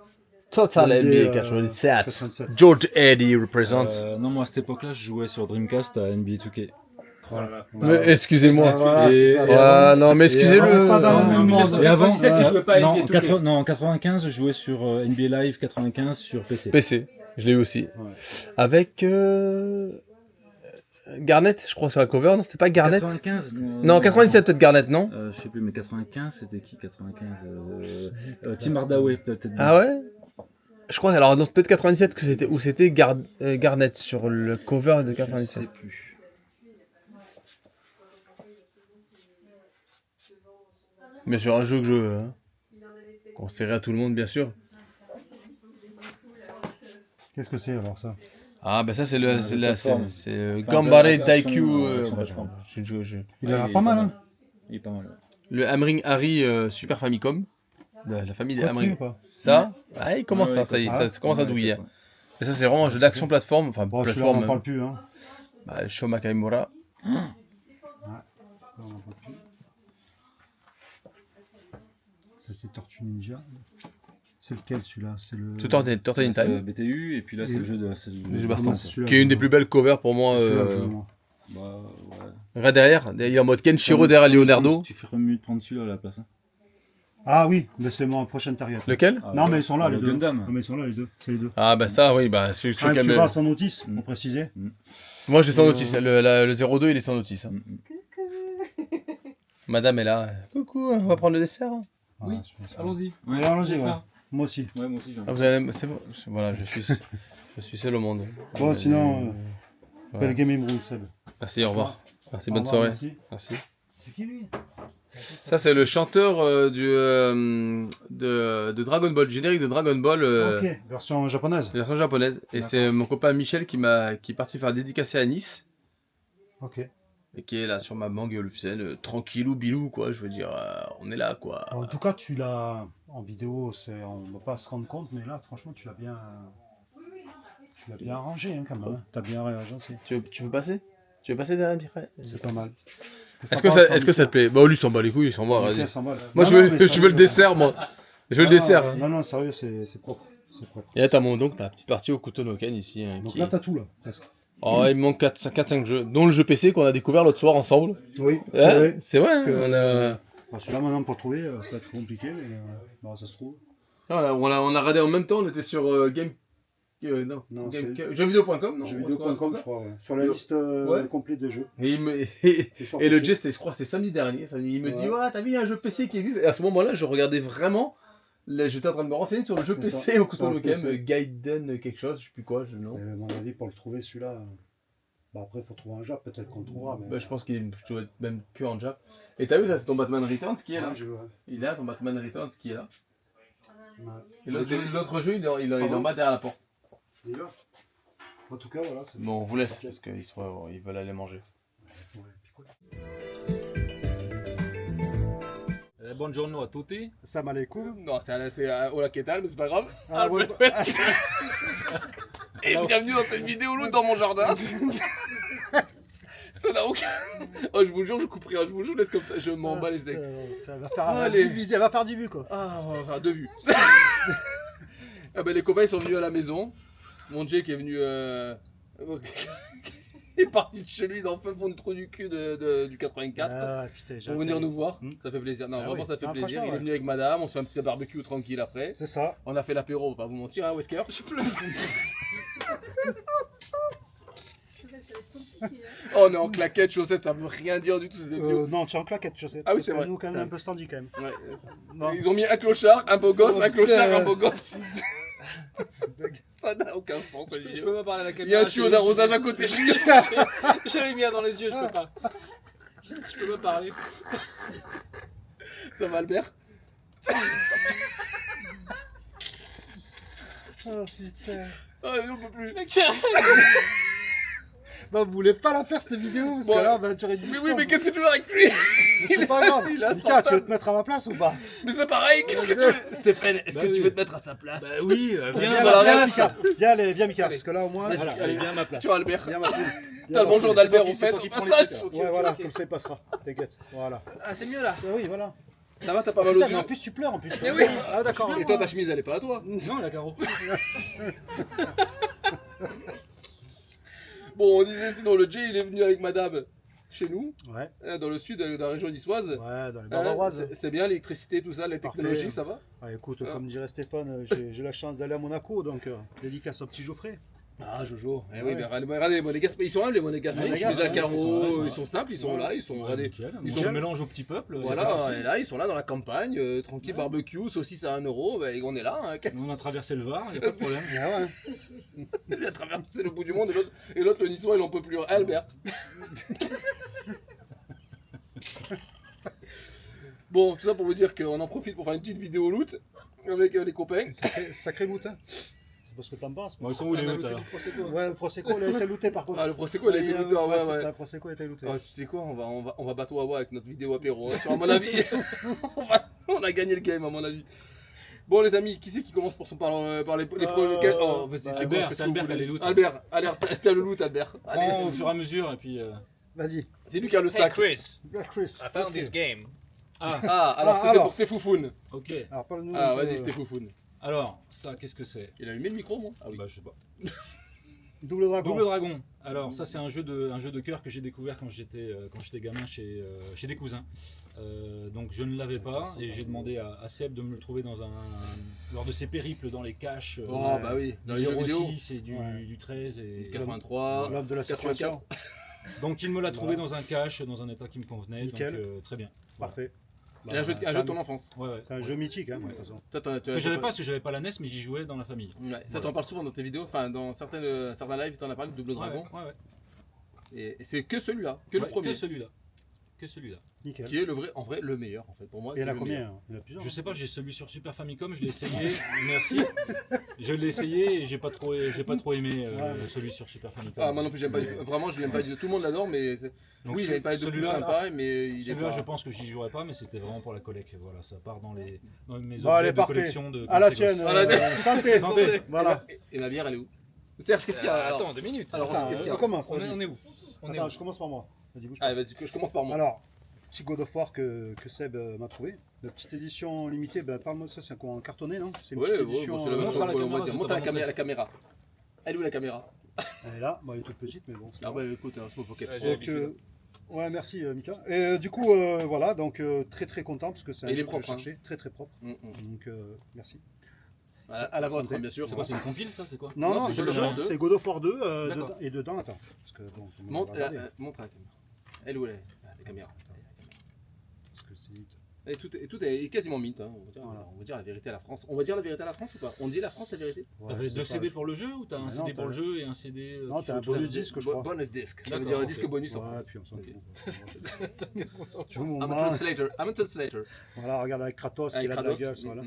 Toi, ça, la NBA, NBA 87. 87. George Eddy représente. Non, moi à cette époque-là, je jouais sur Dreamcast à NBA 2K. Voilà. Mais excusez-moi. Voilà, c'est ça. Ah, non, mais excusez-le. on est pas dans le même monde. Et avant, 1997, tu jouais pas à NBA 2K. non, en 95, je jouais sur NBA Live 95 sur PC. PC, je l'ai eu aussi. Ouais. Avec Garnet, je crois, sur la cover, non? C'était pas Garnet? 95 Non, 97 peut-être Garnet, non? Je sais plus, mais 95, c'était qui 95 Tim Hardaway, peut-être. Ah ouais? Je crois, alors, non, c'est peut-être 97 que c'était, ou c'était Garnet sur le cover de Je 97. sais plus. Bien sûr, un jeu que je conseillerais à tout le monde, bien sûr. Qu'est-ce que c'est alors ça? Ah, bah ça, c'est le plateforme. c'est Enfin, Gambare action, Taikyuu. action plateforme. Il a l'air pas mal, hein? Il est pas mal. Le Hammering Harry Super Famicom. La famille des Compris ou Hammering. pas? Ça, ah, il commence, Ouais, ça y est, ah, ça commence à Ouais, douiller. peut-être, ouais. Et ça, c'est vraiment un jeu d'action plateforme. Enfin, Bon, celui-là, on plateforme. n'en parle plus, hein. Bah, Shoma Kaimura. On en parle plus. Ça, c'est Tortue Ninja. C'est lequel celui-là? C'est le. C'est Tortue in C'est le Time. BTU, et puis là, c'est le jeu de. c'est le Le jeu de baston. moi, c'est celui-là Qui est que une des je plus belles covers pour moi. Celui-là que je veux, moi. Bah, ouais. Regarde derrière, il est en mode Kenshiro derrière Leonardo. Tu ferais mieux de prendre celui-là à la place. Hein. Ah oui, mais c'est mon prochain target. Lequel? Ah, Non, mais ils sont là, le les deux. Gundam. Non, mais ils sont là, les deux. C'est les deux. Ah bah ça, oui, bah celui Un que qui tu a- vas sans notice, pour préciser. Moi j'ai sans notice, le 02 il est sans notice. Hein. Madame est là. Coucou, on va prendre le dessert. Hein. Oui, je pense. allons-y. Ouais, allons-y, J'ai ouais. faim. Moi aussi. Ouais, moi aussi j'ai un Ah, vous avez... C'est bon, voilà, je suis seul au monde. Bon, sinon, voilà. belle game in room, Seb. Merci, au revoir. Merci, Au bonne revoir, soirée. merci. Merci. C'est qui lui? Ça c'est le chanteur de Dragon Ball, générique de Dragon Ball. Ok, version japonaise. Version japonaise. Et D'accord. c'est mon copain Michel qui est parti faire dédicacer à Nice. Ok. Et qui est là sur ma mangue Olufsen, tranquillou bilou quoi, je veux dire, on est là quoi. En tout cas, tu l'as en vidéo, on ne va pas se rendre compte, mais là, franchement, tu l'as bien arrangé hein, quand même. Hein. T'as bien réagencé. Tu veux passer? Tu veux passer derrière Michel? C'est pas mal. Est-ce que ça te plaît? Bah lui il s'en bat les couilles, il s'en bat, vas-y. Moi Non, je non, veux, mais je veux sérieux, le dessert moi. Je veux le dessert. Non, non, sérieux, c'est propre. C'est propre. Et là t'as ta petite partie au couteau Noken ici. Hein, Donc qui... là, t'as tout, là, presque. Oh il me manque 4-5 jeux, dont le jeu PC qu'on a découvert l'autre soir ensemble. Oui, c'est Ouais, vrai. c'est vrai, hein, Que, on a... bon, celui-là, maintenant, pour le trouver, ça va être compliqué, mais bon, ça se trouve. on a regardé en même temps, on était sur Game... non, Non, jeuxvideo.com, non? Jeuxvideo.com, je crois, ouais. Sur la liste Ouais. complète des jeux. Et, sur et le PC. Jay, je crois que c'était samedi dernier. Il me dit, Ouais. ouais, t'as vu, il y a un jeu PC qui existe. Et à ce moment-là, je regardais vraiment. J'étais en train de me renseigner sur le jeu C'est PC ça, au couteau sur le Nokem, PC. Gaiden quelque chose, je sais plus quoi, non. Et à mon avis, pour le trouver, celui-là. Bah, après, il faut trouver un Jap, peut-être qu'on le trouvera. Mais... Bah, je pense qu'il doit être même que en Jap. Et t'as vu, ça, c'est ton Batman Returns qui est là. Ouais, je vois. Il est là, ton Batman Returns qui est là. Ouais. Et l'autre jeu, il est en bas derrière la porte. Il est là. En tout cas, voilà. c'est- Bon, on vous laisse parce qu'ils veulent aller manger. Ouais, picoler. Buongiorno a tutti. Salam alaikum. Non, c'est Ola Ketal, mais c'est pas grave. Ah, ouais, Et bienvenue dans cette vidéo loup dans mon jardin. Ça n'a aucun. Oh, je vous jure, je couperai, je vous jure, laisse comme ça, je m'en bats les steaks. Elle va faire Allez. 10 vues, elle va faire 10 vues, quoi. Ah, on va faire 2 vues. Ah ben, les copains sont venus à la maison. Mon Jay qui est venu. Il est parti de chez lui dans le fin fond de trou du cul du 84. Ah, putain, j'ai Pour venir nous voir, Hmm. ça fait plaisir. Non, Ah vraiment, oui. ça fait Ah, plaisir. franchement, Il est ouais. venu avec madame, on se fait un petit barbecue tranquille après. C'est ça. On a fait l'apéro, on va pas vous mentir, hein, Wesker. Je pleure. Oh, on est en claquettes, chaussettes, ça veut rien dire du tout, c'est des vieux. Non, tu es en claquette, je sais. Ah oui, Parce c'est que vrai. Nous, quand même, un peu standy, quand même. Ouais. Non. Ils ont mis un clochard, un beau gosse, Oh, un clochard, putain. un beau gosse. C'est une blague. Ça n'a aucun sens, cette Je vidéo. peux pas parler à la Il y a caméra. un tuyau d'arrosage à côté. J'avais mis un dans les yeux, je peux pas. Je peux pas parler. Ça va, Albert? Oh, putain. Ah, on peut plus. Bah, vous voulez pas la faire, cette vidéo? Parce Bon, que là, bah, tu aurais dit. Mais oui, mais qu'est-ce que tu veux avec lui? Mais c'est pas grave. il a Mika, 100 tu veux te mettre à ma place ou pas? Mais c'est pareil, qu'est-ce que tu veux? Stéphane, est-ce Bah que tu oui. veux te mettre à sa place? Bah oui, Viens, viens, là, voilà. Mika. Viens, allez, viens, Mika. Allez. Parce que là, au moins. Vas-y, Voilà, allez, allez, viens à ma place. Tu vois, Albert? Viens, Martine. T'as le bonjour d'Albert, au fait, toi au qui prends les passage. trucs, Ouais, voilà, comme ça, il passera. T'inquiète. Voilà. Ah, c'est mieux là. Ah oui, voilà. Ça va, t'as pas mal aux Putain, mais yeux? en plus, tu pleures en plus. Eh oui. Ah, d'accord. Et toi, ta chemise, elle est pas à toi. Non, la carreau. Bon, on disait sinon, le Jay, il est venu avec madame chez nous, Ouais. dans le sud de la région niçoise. Ouais, dans les Hein, Bavaroises. c'est bien, l'électricité, tout ça, la Parfait. technologie, ça va? Ah, écoute, Ah. comme dirait Stéphane, j'ai la chance d'aller à Monaco, donc dédicace au petit Geoffrey. Ah, Jojo. Eh Ouais. oui, ben, regardez, les monégasques, ils sont là, les monégasques. Ouais, Les chemises à ouais, carreaux, ils ils sont simples, ils sont Ouais. là, ils sont. Regardez. Ils sont- sont mélange au petit peuple. c'est ça. Voilà, et là, ils sont là dans la campagne, tranquille, barbecue, saucisse à 1 euro, ben, on est là. Hein, Nous, on a traversé le Var, il n'y a pas de problème. Ah ouais. il a traversé le bout du monde, et l'autre, le niçois, il en peut plus. Albert. Bon, tout ça pour vous dire qu'on en profite pour faire une petite vidéo loot avec les copains. Sacré loot, hein. C'est parce que t'en penses. Bon, ils sont où les On a autres looté alors du Prosecco. Ouais, le Prosecco, il a été looté par contre. Ah, le Prosecco, il a été Oui, looté, ouais, c'est ouais. ça, le Prosecco a été looté. Ah, tu sais quoi, on va bateau à bois avec notre vidéo apéro. Hein, sur, à mon avis, on a gagné le game, à mon avis. Bon, les amis, qui c'est qui commence pour son par les premiers. Oh, vas-y, bah, c'est Albert, quoi, faites c'est ce que vous Albert qui a voulez. les loots. Albert, allez, t'as le loot, Albert. Allez, Prends au fur et à mesure et puis. Vas-y. c'est lui qui a le Hey sac. Chris, Black Chris. I found this game. Ah, alors Ah, ça c'est alors. pour Stéphoufoun. Ok. Alors, parle-nous. Ah, un peu, vas-y, Stéphoufoun. Alors, ça, qu'est-ce que c'est? Il a allumé le micro, moi? Ah oui. Bah, je sais pas. Double Dragon. Double Dragon. Alors ça c'est un jeu de cœur que j'ai découvert quand j'étais gamin chez des cousins. Donc je ne l'avais pas et j'ai demandé à Seb de me le trouver lors de ses périples dans les caches. Oh bah oui, dans les jeux vidéo. 06 et du 13 et 83, L'homme de la 84. situation. donc il me l'a trouvé dans un cache, dans un état qui me convenait. Nickel. Donc très bien. Parfait. Et un jeu de ton enfance. Ouais, ouais. C'est un jeu mythique, hein, de toute façon. Ça, Que j'avais pas parce que j'avais pas la NES mais j'y jouais dans la famille. Ouais, ça t'en parle souvent dans tes vidéos, enfin dans certains lives, t'en as parlé de Double Dragon. Ouais. Et c'est que celui-là, que le Ouais, premier. Que celui-là. Nickel. Qui est en vrai le meilleur en fait. Pour moi, Et il y en a le combien meilleur. hein? Il y en a plusieurs. Je sais pas, j'ai celui sur Super Famicom, je l'ai essayé. Merci. Je l'ai essayé et j'ai pas trop aimé celui sur Super Famicom. Ah, moi non plus, j'aime pas du tout. Vraiment, je l'aime pas du tout. Tout le monde l'adore, mais Donc, oui, il avait pas de plus sympa, mais il est celui-là, pas. je pense que j'y jouerais pas, mais c'était vraiment pour la collecte. Voilà, ça part dans mes Bon, allez, objets de parfait. collection de. À la quand j'étais tienne. gosse. À la tienne. Santé. Santé. Voilà. Et ma bière, elle est où Serge, qu'est-ce qu'il y a alors Attends, 2 minutes. Alors, Attends, qu'est-ce qu'il y a on commence. on vas-y. est où On est Attends, où je commence par moi. Vas-y, bouge pas. Allez, vas-y, que je commence par moi. Alors, petit God of War que Seb m'a trouvé. La petite édition limitée, bah, parle-moi de ça, c'est quoi, en cartonné, non? C'est une Ouais, petite ouais, édition. bon, c'est la montre version à la qu'on caméra, va dire. c'est Montre à pas la caméra. Elle est où la caméra Elle est là, bon, elle est toute petite, mais bon. c'est Ah pas grave. bah écoute, un small pocket. Ouais, Pro. j'ai Donc, l'habitude. ouais, merci Mika. Et du coup, voilà, donc très très content parce que c'est un Et il est jeu que je propre, hein. cherchais, très très propre. Mm, mm. Donc, merci. À la vôtre, Santé. bien sûr. C'est quoi, c'est une compile ça, c'est quoi? Non, Non, non, c'est c'est God le of jeu, War 2. c'est God of War 2 D'accord. et dedans, attends. Parce que, bon, on va Montre regarder, montre à la caméra. Elle où elle est La caméra. parce que c'est vite. Et tout est quasiment mythe. Hein. On va dire la vérité à la France. On va dire la vérité à la France ou pas On dit la France la vérité Ouais, T'avais je deux sais CD pas, pour le jeu ou t'as un non, CD pour t'as- le jeu et un CD Non, qu'il t'as faut un choisir bonus disque, je crois. Bonus disc. Ça veut D'accord, dire un ok. disque bonus. Ouais, puis on s'en Ok. fout. Qu'est-ce qu'on sort Tu veux mon I'm a main translator. I'm a translator. Voilà, regarde avec Kratos qui Avec a de la Kratos. gueule, voilà.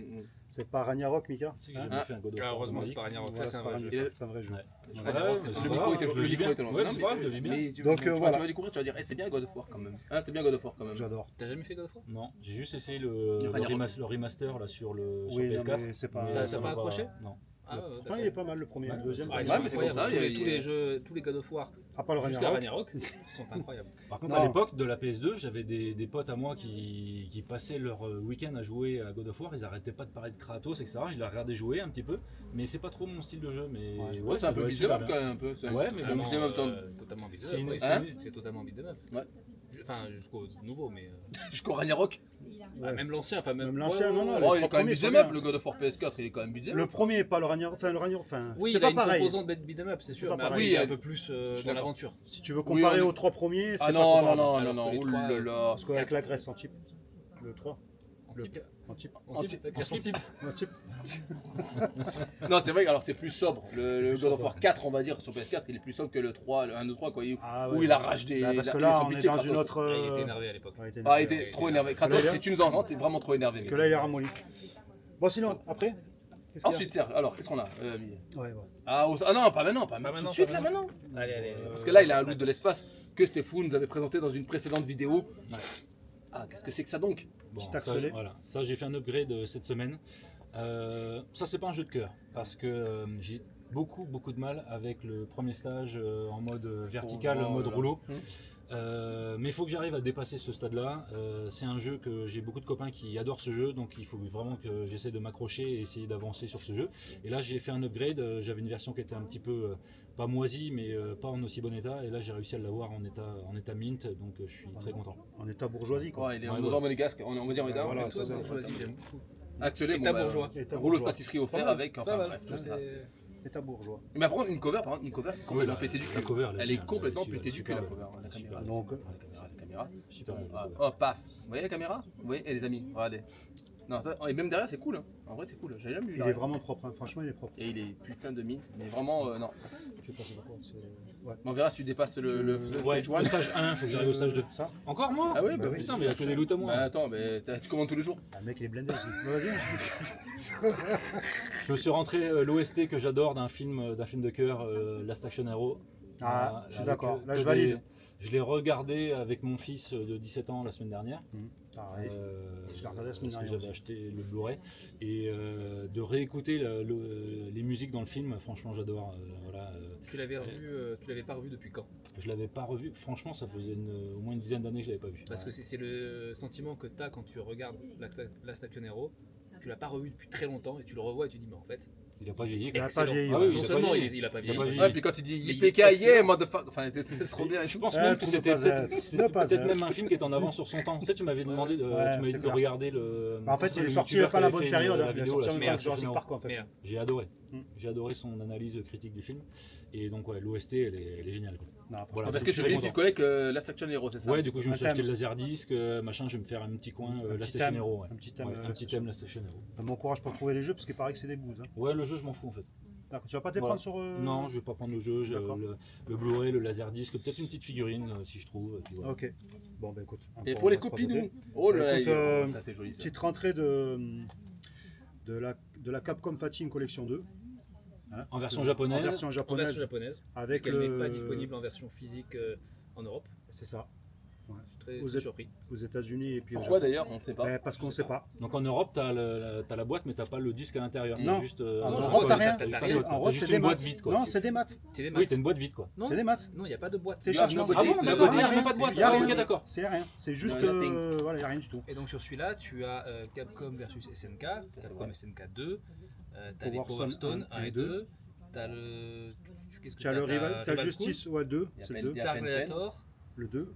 C'est pas Ragnarok, Mika Tu sais que Hein j'ai jamais fait un God of War. Heureusement, c'est nordique. pas Ragnarok, Voilà, ça c'est un vrai pas jeu. Ragnarok, c'est un vrai jeu. Ouais. Je Ouais, crois ouais, que c'est c'est pas Le pas micro grave, était je le vis bien. long. Ouais, c'est pas grave, je le vis bien. Donc, tu voilà. vas découvrir, tu vas dire, c'est bien God of War quand même. Ah, c'est bien God of War quand même. J'adore. T'as jamais fait God of War Non, j'ai juste essayé Le le Ragnarok. remaster là sur Oui, non, PS4. mais c'est pas. mais T'as ça pas m'a accroché Non. Ah ouais, Pourtant, il est pas mal le premier, Ouais, le deuxième. Ah, ils Ouais, sont mais c'est pour incroyables. ça, Tous il y a- les jeux, tous les God of War, À part le jusqu'à Ragnarok. Ragnarok, sont incroyables. Par contre, Non. à l'époque de la PS2, j'avais des potes à moi qui passaient leur week-end à jouer à God of War. Ils arrêtaient pas de parler de Kratos, etc. Je les regardais jouer un petit peu, mais c'est pas trop mon style de jeu. Mais Ouais. Ouais, c'est un peu beat'em up quand même. Un peu. C'est Ouais, un mais c'est un vraiment, beat'em up temps. Totalement C'est beat'em une- up. c'est Hein une- C'est totalement beat'em up. Ouais. Enfin, jusqu'au nouveau, mais. Jusqu'au Ragnarok. Ah, même l'ancien, enfin même. Même l'ancien, non, non, Oh, les il est trois quand même premiers, beat'em c'est up. bien. Le God of War PS4, il est quand même beat'em Le up. premier, pas le Ragnarok. Enfin, le Ragnarok, enfin, Oui, c'est il a pas une pareil. composante beat'em up, c'est sûr, pas mais pareil. après, il Oui, est un elle- peu plus suis dans d'accord. l'aventure. Si tu veux comparer on est- aux trois premiers, c'est Ah pas non, comparable. non, non, Alors non, que les non. trois, Oulala. Parce qu'avec la Grèce en type. Le 3. En type. En type. En type, avec la type. En type. Non, c'est vrai que alors c'est plus sobre. C'est Le plus God sobre, of War 4, on va dire, sur PS4, il est plus sobre que le 3, le 1, 2, 3, quoi. Ah, Où ouais. il arrache des. Bah, parce il que a- là, sans on est pitié, dans Kratos. une autre. Ah, il était énervé à l'époque. Ouais, il était Ah, il énervé. était trop énervé. Kratos, Que là, si tu nous entends, t'es vraiment trop énervé. Que mec. là, il est ramolli. Bon, sinon, après qu'est-ce qu'il y a Ensuite, Serge, alors, qu'est-ce qu'on a Ouais, ouais. ah non, pas maintenant, Pas tout de maintenant, suite, pas là, maintenant. Allez, allez. Parce que là, il a un loot de l'espace que Stéphane nous avait présenté dans une précédente vidéo. Ouais. Ah, qu'est-ce que c'est que ça donc Bon, Petit ça, axolé. voilà. Ça, j'ai fait un upgrade cette semaine. Ça, c'est pas un jeu de cœur parce que j'ai beaucoup de mal avec le premier stage en mode vertical, Oh, en mode là là. rouleau. Hum. Mais il faut que j'arrive à dépasser ce stade-là. C'est un jeu que j'ai beaucoup de copains qui adorent ce jeu, donc il faut vraiment que j'essaie de m'accrocher et essayer d'avancer sur ce jeu. Et là, j'ai fait un upgrade. J'avais une version qui était un petit peu pas moisie, mais pas en aussi bon état. Et là, j'ai réussi à l'avoir en état mint, donc je suis très content. En état bourgeoisie, quoi. Ouais, il est Ouais, en odeur monégasque, on va dire Ouais, voilà, on c'est ça. Bourgeoisie, j'aime beaucoup. Actuellement, État bourgeois. État rouleau de bourgeois. pâtisserie C'est offert pas mal. avec, Pas enfin mal. bref, tout ça. État bourgeois. Mais par contre, une cover, complètement pété du La cul. cover, Elle est géniale, complètement super, pétée du cul, la super cover, belle. la Super caméra. belle. Donc, La caméra. Super belle Ah, cover. oh, paf. Vous voyez la caméra Vous voyez Et les amis, regardez. Non, ça, et même derrière, c'est cool. Hein. En vrai, c'est cool. J'ai jamais vu il derrière. est vraiment propre, hein. Franchement, il est propre. Et il est putain de mint, mais vraiment, non. Je sais pas, c'est quoi. Ouais. On verra si tu dépasses le Ouais, stage le 1. stage 1, faut que j'arrive au stage 2. Ça Encore moi Ah oui, bah oui. Putain, mais il y a que des loots à moi. Bah attends, mais tu commandes tous les jours. Ah, le mec, il est blindé aussi. Bah, vas-y. Je me suis rentré l'OST que j'adore d'un film de cœur, Last Action Hero. Ah, je suis Avec, d'accord. Là, que je valide. Je l'ai regardé avec mon fils de 17 ans la semaine dernière. Pareil. Je l'ai regardé la semaine parce que dernière j'avais aussi. acheté le Blu-ray. Et de réécouter les musiques dans le film, franchement j'adore. Voilà, Tu l'avais revu, tu l'avais pas revu depuis quand? je l'avais pas revu, franchement ça faisait au moins une dizaine d'années que je l'avais pas vu. Parce que c'est le sentiment que tu as quand tu regardes Last Action Hero. Tu l'as pas revu depuis très longtemps et tu le revois et tu dis mais en fait Il a pas vieilli. Il a pas Excellent. vieilli. Ah oui, ouais. il Non a seulement pas vieilli. il a pas Il a pas vieilli. vieilli. Ouais, puis quand il dit Il est YPK, yeah, excellent. motherfucker. Enfin, c'est trop bien. Je pense Ouais, même que pour c'était ne pas être- c'était ne pas peut-être être. même un film qui est en avance sur son temps. Tu sais, tu m'avais demandé de, Ouais, tu m'avais c'est dit de clair. regarder le. En fait, il est le sorti youtubeur pas la qui bonne avait fait période. la Il est vidéo, sorti là, en même sur temps que Jurassic Station Park, en fait. Merde. J'ai adoré. Mm. J'ai adoré son analyse critique du film. Et donc, ouais, l'OST, elle est géniale. quoi. Non, franchement, Voilà, Parce c'est que tu très fais une content. petite collègue Last Action Hero, c'est ça? Ouais, du coup, je me suis Un acheté thème. le Laserdisc, machin, je vais me faire un petit coin, Un la petit Station thème. Hero. Ouais. Un petit thème, Ouais, la un petit thème, la Station Hero. Bon courage pour trouver les jeux parce qu'il paraît que c'est des bouses. Hein. Ouais, le jeu, je m'en fous en fait. D'accord, tu vas pas te les Voilà. prendre sur. Non, je vais pas prendre le jeu, j'ai D'accord. le Blu-ray, le Laserdisc, peut-être une petite figurine si je trouve. Et puis voilà. Ok. Bon, bah écoute. Et encore, pour les on va se copines, présenter. oh là là, Écoute, ça c'est joli ça. Petite rentrée de la Capcom Fighting Collection 2. Hein, En version en japonaise. version En japonaise. version japonaise. Avec Parce qu'elle le. n'est pas disponible en version physique en Europe. C'est ça. Ouais. Je suis Aux très Éta- surpris. Aux États-Unis et puis au Pourquoi Japon. d'ailleurs? On ne sait pas. Ben, parce qu'on sait pas. Donc en Europe, t'as la boîte, mais t'as pas le disque à l'intérieur. Non. T'as juste, En non, Europe, je t'as vois, rien. t'as juste rien. une- En t'as Europe, juste c'est des une boîte maths. vide quoi. Non, c'est des maths. C'est des Oui, maths. t'as une boîte vide quoi. Non, C'est des maths. non, il n'y a pas de boîte. Téléchargement. Ah bon, La d'accord, boîte, il y a rien. pas de boîte. Il y a Ah, rien. ok, d'accord. C'est rien. C'est juste. Il y a nothing. Voilà, il n'y a rien du tout. Et donc sur celui-là, tu as Capcom versus SNK, Capcom SNK 2, t'as les Power Power Stone Stone 1 et 2, t'as le... Qu'est-ce que Tu as le Rival, t'as Rival Justice, ouais, 2. Il y a C'est plein le de- 2. Star Pen. Gladiator, Le 2.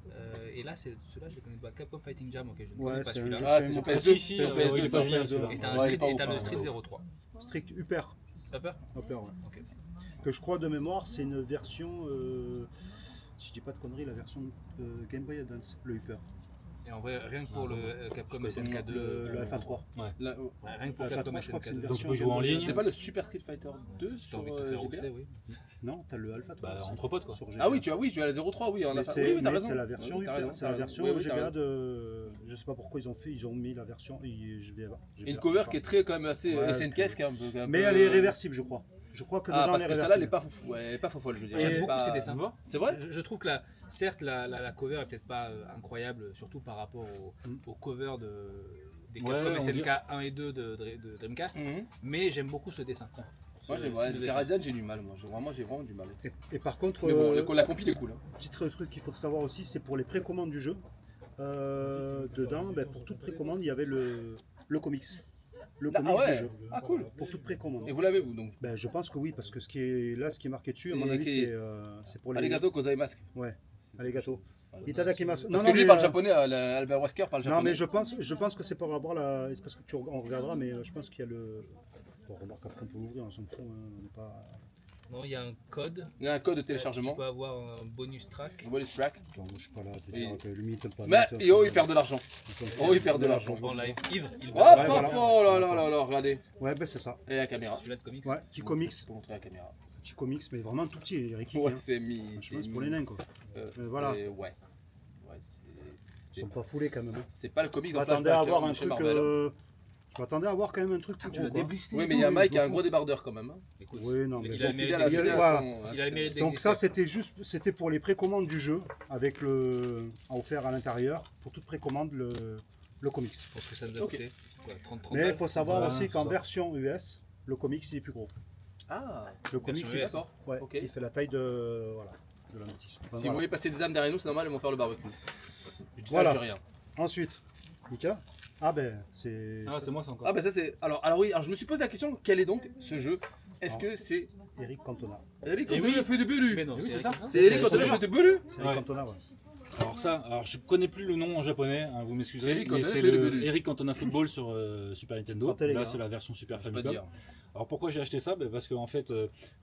et là, ceux-là, je les connais pas. Capcom Fighting Jam, ok, je ne Ouais, connais pas c'est un celui-là. jeu Ah, que c'est j'aime sur beaucoup. PS2. si, PS2, il est pas ça. génial celui-là. Et t'as un Ouais, il est Street, pas et ouf, t'as le hein. Street 03. Strict Hyper. T'as peur Hyper, ouais. Ok. Que je crois de mémoire, c'est une version. Si je dis pas de conneries, la version Game Boy Advance, le Hyper. Et en vrai, rien que pour le Capcom SNK 2, Le Alpha 3. Là, oh. ouais, rien que pour Alpha Capcom 3, je crois que c'est SNK une 2, Donc tu version. peux jouer en Game Boy ligne. C'est Advance. pas le Super Street Fighter 2 si t'as sur envie de te faire GBA? roaster, oui. Non, t'as le Alpha 3. Bah, entre potes quoi. Sur GBA. Ah oui, tu as la 03, oui, on a Mais pas. c'est Oui, oui, t'as mais raison. c'est la version Oui, t'as Hyper. raison, C'est t'as la raison. version Oui, oui, t'as GBA raison. de. Je sais pas pourquoi ils ont mis la version GBA. Et une cover qui est très quand même assez Ouais, SNK-esque un peu. Mais elle est réversible, je crois. Je crois que Ah, dedans parce elle que est celle-là, elle est réversible. pas foufou, elle est pas fofolle, je veux dire. Et- J'aime Elle est beaucoup pas- ces dessins. C'est vrai? Je trouve que certes, la cover est peut-être pas incroyable, surtout par rapport au cover des Ouais, Capcom on SNK dirait- 1 et 2 de Dreamcast, Mhm. mais j'aime beaucoup ce dessin. Moi, j'ai Ce dessin. Terrazan, j'ai du mal. Moi, j'ai vraiment du mal. Et par contre, Mais bon, la compil est cool. hein. petit truc qu'il faut savoir aussi, c'est pour les précommandes du jeu. Dedans, ben, pour toute précommande, il y avait le comics. Le Ah comics ouais. du jeu. Ah, cool. Pour toute précommande. Et vous l'avez, vous, donc? Ben, je pense que oui, parce que ce qui est marqué dessus, à C'est mon avis, écrit- c'est pour les. Arigato gozaimasu. Ouais, arigato. Itadakimasu. Parce Non, que non, lui mais, parle japonais, Albert Wesker parle Non, japonais. mais je pense que c'est pour avoir la. C'est parce que on regardera, mais je pense qu'il y a le. Bon, remarque après on peut l'ouvrir, on s'en fout, hein, on n'est pas. Non, il y a un code. Il y a un code de Tu téléchargement. peux avoir un bonus track. Bonus track. Attends, moi, je suis pas là à te Et- dire que limite pas. Mais limite, oh, on il perd de l'argent. s'en fout. Oh, il perd de l'argent. En live, Yves, il Hop, va hop, voilà. oh là là là là, regardez. Ouais, ben c'est ça. Et la caméra. celui-là de comics. Ouais, petit comics. Pour montrer la caméra. Petit comics, mais vraiment tout petit, Ricky. Ouais, hein. c'est mis. Franchement, c'est pour les nains, quoi. voilà. Ouais. Ouais, Ils sont pas foulés quand même. Hein. c'est pas le comic Je dans m'attendais à Flashback, avoir hein, un Michel truc. Marvel. Je m'attendais à avoir quand même un truc tout Tu l'as quoi. déblisté. Oui, mais il y a oui, Mike je qui a un m'en gros fous. débardeur quand même. hein. Écoute, Oui, non, mais il bon. a le mérite Fidèle à il y a- d'exister. voilà. son- Il a le mérite Donc ça, d'exister. c'était pour les précommandes du jeu, avec le à offert à l'intérieur pour toute précommande le comics. Pour ce que ça nous a Ok. coûté. Quoi, 30 Mais il faut savoir Voilà, aussi qu'en ça. version US, le comics il est plus gros. Ah, Le comics, Version il, US, d'accord. ouais, Ok. il fait la taille de voilà de la notice. Enfin, Si vous voilà. voyez passer des dames derrière nous, c'est normal, elles vont faire le barbecue. Je dis ça, Voilà. j'ai rien. Ensuite, Mika. Ah ben c'est Ah, c'est moi, c'est encore. Ah bah ça c'est... Alors oui, alors je me suis posé la question, quel est donc ce jeu? Est-ce que c'est... Eric Cantona. Eric Et Cantona oui. fait de Belu. Mais non, Oui, c'est Eric, ça. hein. C'est Eric C'est Cantona son fait de Belu. C'est Eric Ouais. Cantona, ouais. Alors je connais plus le nom en japonais, hein, vous m'excuserez, Eric mais Cantona c'est fait le le Belu. Eric Cantona Football sur Super Nintendo. Santé, les Là gars. c'est la version Super Je peux pas te Famicom. dire. Alors pourquoi j'ai acheté ça? Parce que en fait,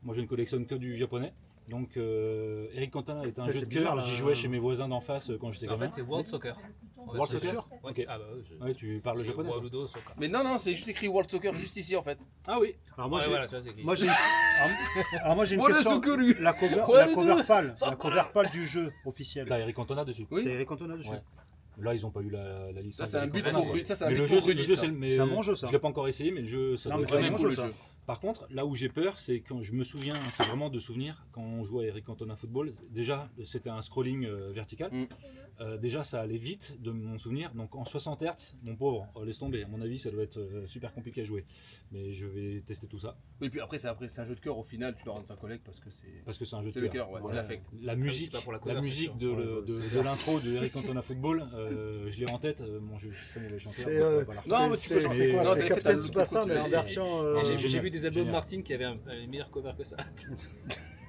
moi je ne collectionne que du japonais. Donc Eric Cantona est un Ça, jeu c'est de bizarre, cœur. là. J'y jouais chez mes voisins d'en face quand j'étais En gamin. fait, c'est World Soccer. En World fait, c'est Soccer sûr. Ouais, Ok. Ah bah ouais, Ouais, tu parles c'est japonais. toi. Waludo Soccer. Mais non, c'est juste écrit World Soccer juste ici en fait. Ah oui. Alors moi Ouais, j'ai voilà, tu vois, c'est écrit. moi j'ai alors moi j'ai une World question. Soccer. La cover, Ouais, la les cover deux. pâle, Ça la cover pâle du jeu officiel. T'as Eric Cantona dessus. T'as Oui. Eric Cantona dessus. Ouais. Là ils ont pas eu la Ça licence. c'est un d'Eric but Cantona. pour Rudy. Ça c'est un Mais but le pour jeu, Rudy. ça. mais C'est un bon jeu, ça. Je l'ai pas encore essayé, mais le jeu, ça Non, doit mais être c'est vraiment un bon cool, jeu, le ça. jeu. Par contre, là où j'ai peur, c'est quand je me souviens, c'est vraiment de souvenirs, quand on jouait à Eric Cantona Football, déjà c'était un scrolling vertical, Mm. déjà ça allait vite de mon souvenir, donc en 60 Hz, mon pauvre, laisse tomber, à mon avis ça doit être super compliqué à jouer, mais je vais tester tout ça, Oui, puis après c'est un jeu de cœur au final, tu le rends ta collègue parce que c'est... parce que c'est un jeu C'est de le cœur, ouais, c'est l'affect. La musique, c'est pas pour la cover, la c'est musique sûr. de, Ouais, de l'intro de Eric Cantona Football, je l'ai en tête, bon je suis très mauvais chanteur, C'est, donc, voilà. Non, mais tu peux c'est chanter. quoi, Non, c'est t'avais fait Captain ta- Tsubasa, mais en j'ai- version. J'ai génial. vu vu des albums de Génial. Martin qui avaient un meilleur cover que ça.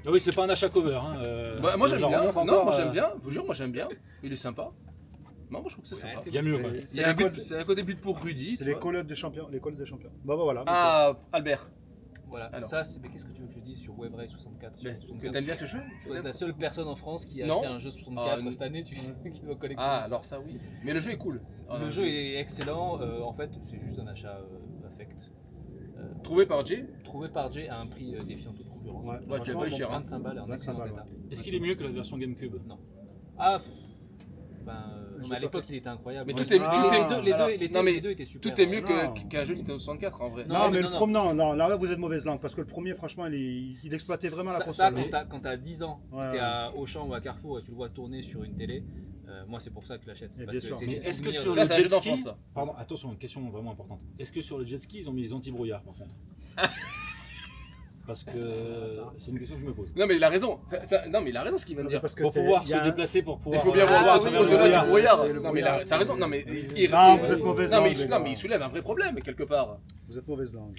Ah oui, c'est pas un achat cover. Hein, Bah, moi j'aime j'en bien. remonte Non, encore, moi j'aime bien. Je vous jure, moi j'aime bien. Il est sympa. Non, moi je trouve que c'est Ouais, sympa. Il y a mieux, quoi. Il C'est y a un les but- codes- c'est un côté but pour Rudy. c'est tu les vois. collègues des champions. Les collègues des champions. Bah voilà. Ah, Albert. Voilà, Alors. ça, c'est. Mais qu'est-ce que tu veux que je dise sur Wave Race 64 sur Mais 64, que t'aimes bien ce jeu Je dois être la seule personne en France qui a Non. acheté un jeu 64 Ah, cette année, tu sais, qui doit collectionner. Ah, ça. alors ça oui. Mais le jeu est cool. Le jeu est excellent. En fait, c'est juste un achat affect. Trouvé par Jay. Trouvé par Jay à un prix défiant toute concurrence. Ouais. Ouais, c'est pas Franchement, cher, hein. 25 balles et en 25 excellent balles, état. Est-ce qu'il est mieux que la version GameCube? Ah, ben, Je non, l'ai mais à pas l'époque il était incroyable. Mais Ouais, tout est- les tout est- deux- les alors, deux- les non, deux- mais les deux étaient super. Tout est mieux Non. qu'un jeu Nintendo 64 en vrai. Non, Non, mais mais non, le non. premier, non, là vous êtes mauvaise langue parce que le premier, franchement, il exploitait vraiment la Ça, console. quand t'as 10 ans, Ouais, t'es ouais. à Auchan ou à Carrefour et tu le vois tourner sur une télé, moi c'est pour ça que je l'achète. Mais Parce bien que sûr. c'est Mais des est-ce que souvenirs- sur Ça, le c'est un jeu jet d'enfance ski, ça. pardon, attention, une question vraiment importante. Est-ce que sur le jet ski, ils ont mis les anti-brouillards par contre? Parce que c'est une question que je me pose. Non mais il a raison. Non mais il a raison ce qu'il vient de dire. Parce que Pour c'est- pouvoir il y a se un- déplacer, pour Il pouvoir. faut bien voir Ah, un oui, truc oui, au-delà oui, du oui, brouillard. c'est le Non mais il a brouillard, raison. c'est- Non mais Non, vous êtes mauvaise non, langue, mais les non gars. mais il soulève un vrai problème quelque part. Vous êtes mauvaise langue.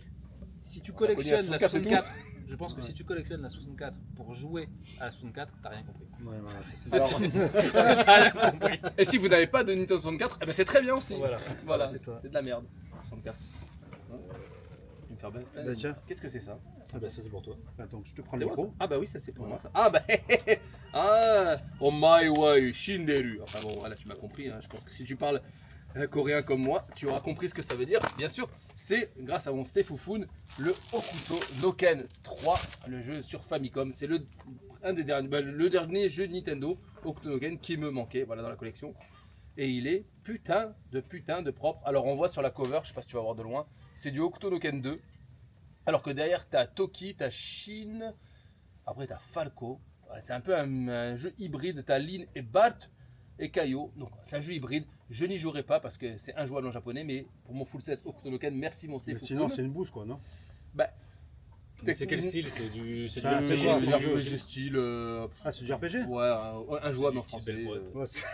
Si tu On a collectionnes connu la la 64, 64, je pense que si tu collectionnes la 64 pour jouer à la 64, t'as rien compris. Ouais, voilà. T'as rien compris. Et si vous n'avez pas de Nintendo 64, eh ben c'est très bien aussi. Voilà. Voilà, c'est ça. c'est de la merde. 64. Tu me faire belle. Bah, tiens. Qu'est-ce que c'est ça? Ah bah ça c'est pour toi. Attends, je te prends C'est le moi, ça micro. Ah bah oui, ça c'est pour moi ça. Ah bah ah Omae wa shinderu. Enfin bon, voilà, tu m'as compris. Hein. Je pense que si tu parles coréen comme moi, tu auras compris ce que ça veut dire. Bien sûr, c'est grâce à mon Stefufun, le Hokuto no Ken 3, le jeu sur Famicom. C'est le dernier jeu Nintendo Hokuto no Ken qui me manquait, voilà, dans la collection. Et il est putain de propre. Alors on voit sur la cover, je sais pas si tu vas voir de loin, c'est du Hokuto no Ken 2. Alors que derrière t'as Toki, t'as Shin, après t'as Falco. Ouais, c'est un peu un jeu hybride, t'as Lin et Bart et Kaio. Donc c'est un jeu hybride. Je n'y jouerai pas parce que c'est injouable en japonais, mais pour mon full set Hokuto no Ken, merci mon Mais Stefan. sinon, c'est une bouse, quoi, non? C'est quel style? C'est du C'est RPG, c'est quoi, C'est comme du jeu RPG style. Ah, c'est du RPG? Ouais, injouable en Style français. belle boîte. Ouais, c'est-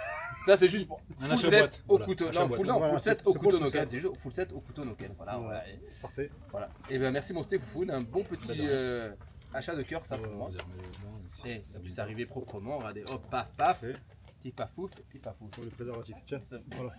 Ça c'est juste pour Un full achat set boîte, voilà. Hokuto. Achat Non, boîte. full, non, Voilà, full set c'est pour Hokuto le no full Ken. set. C'est juste full set Hokuto no Ken. Voilà, Ouais. voilà. Parfait. Voilà. Et bien merci mon Stefan, un bon Bah, petit de rien. achat de cœur ça pour moi. Et Et ça puisse arriver proprement, regardez, hop, paf, paf, Parfait. petit pafouf, et puis pafouf. Pour le préservatif. Tiens, Ça- voilà.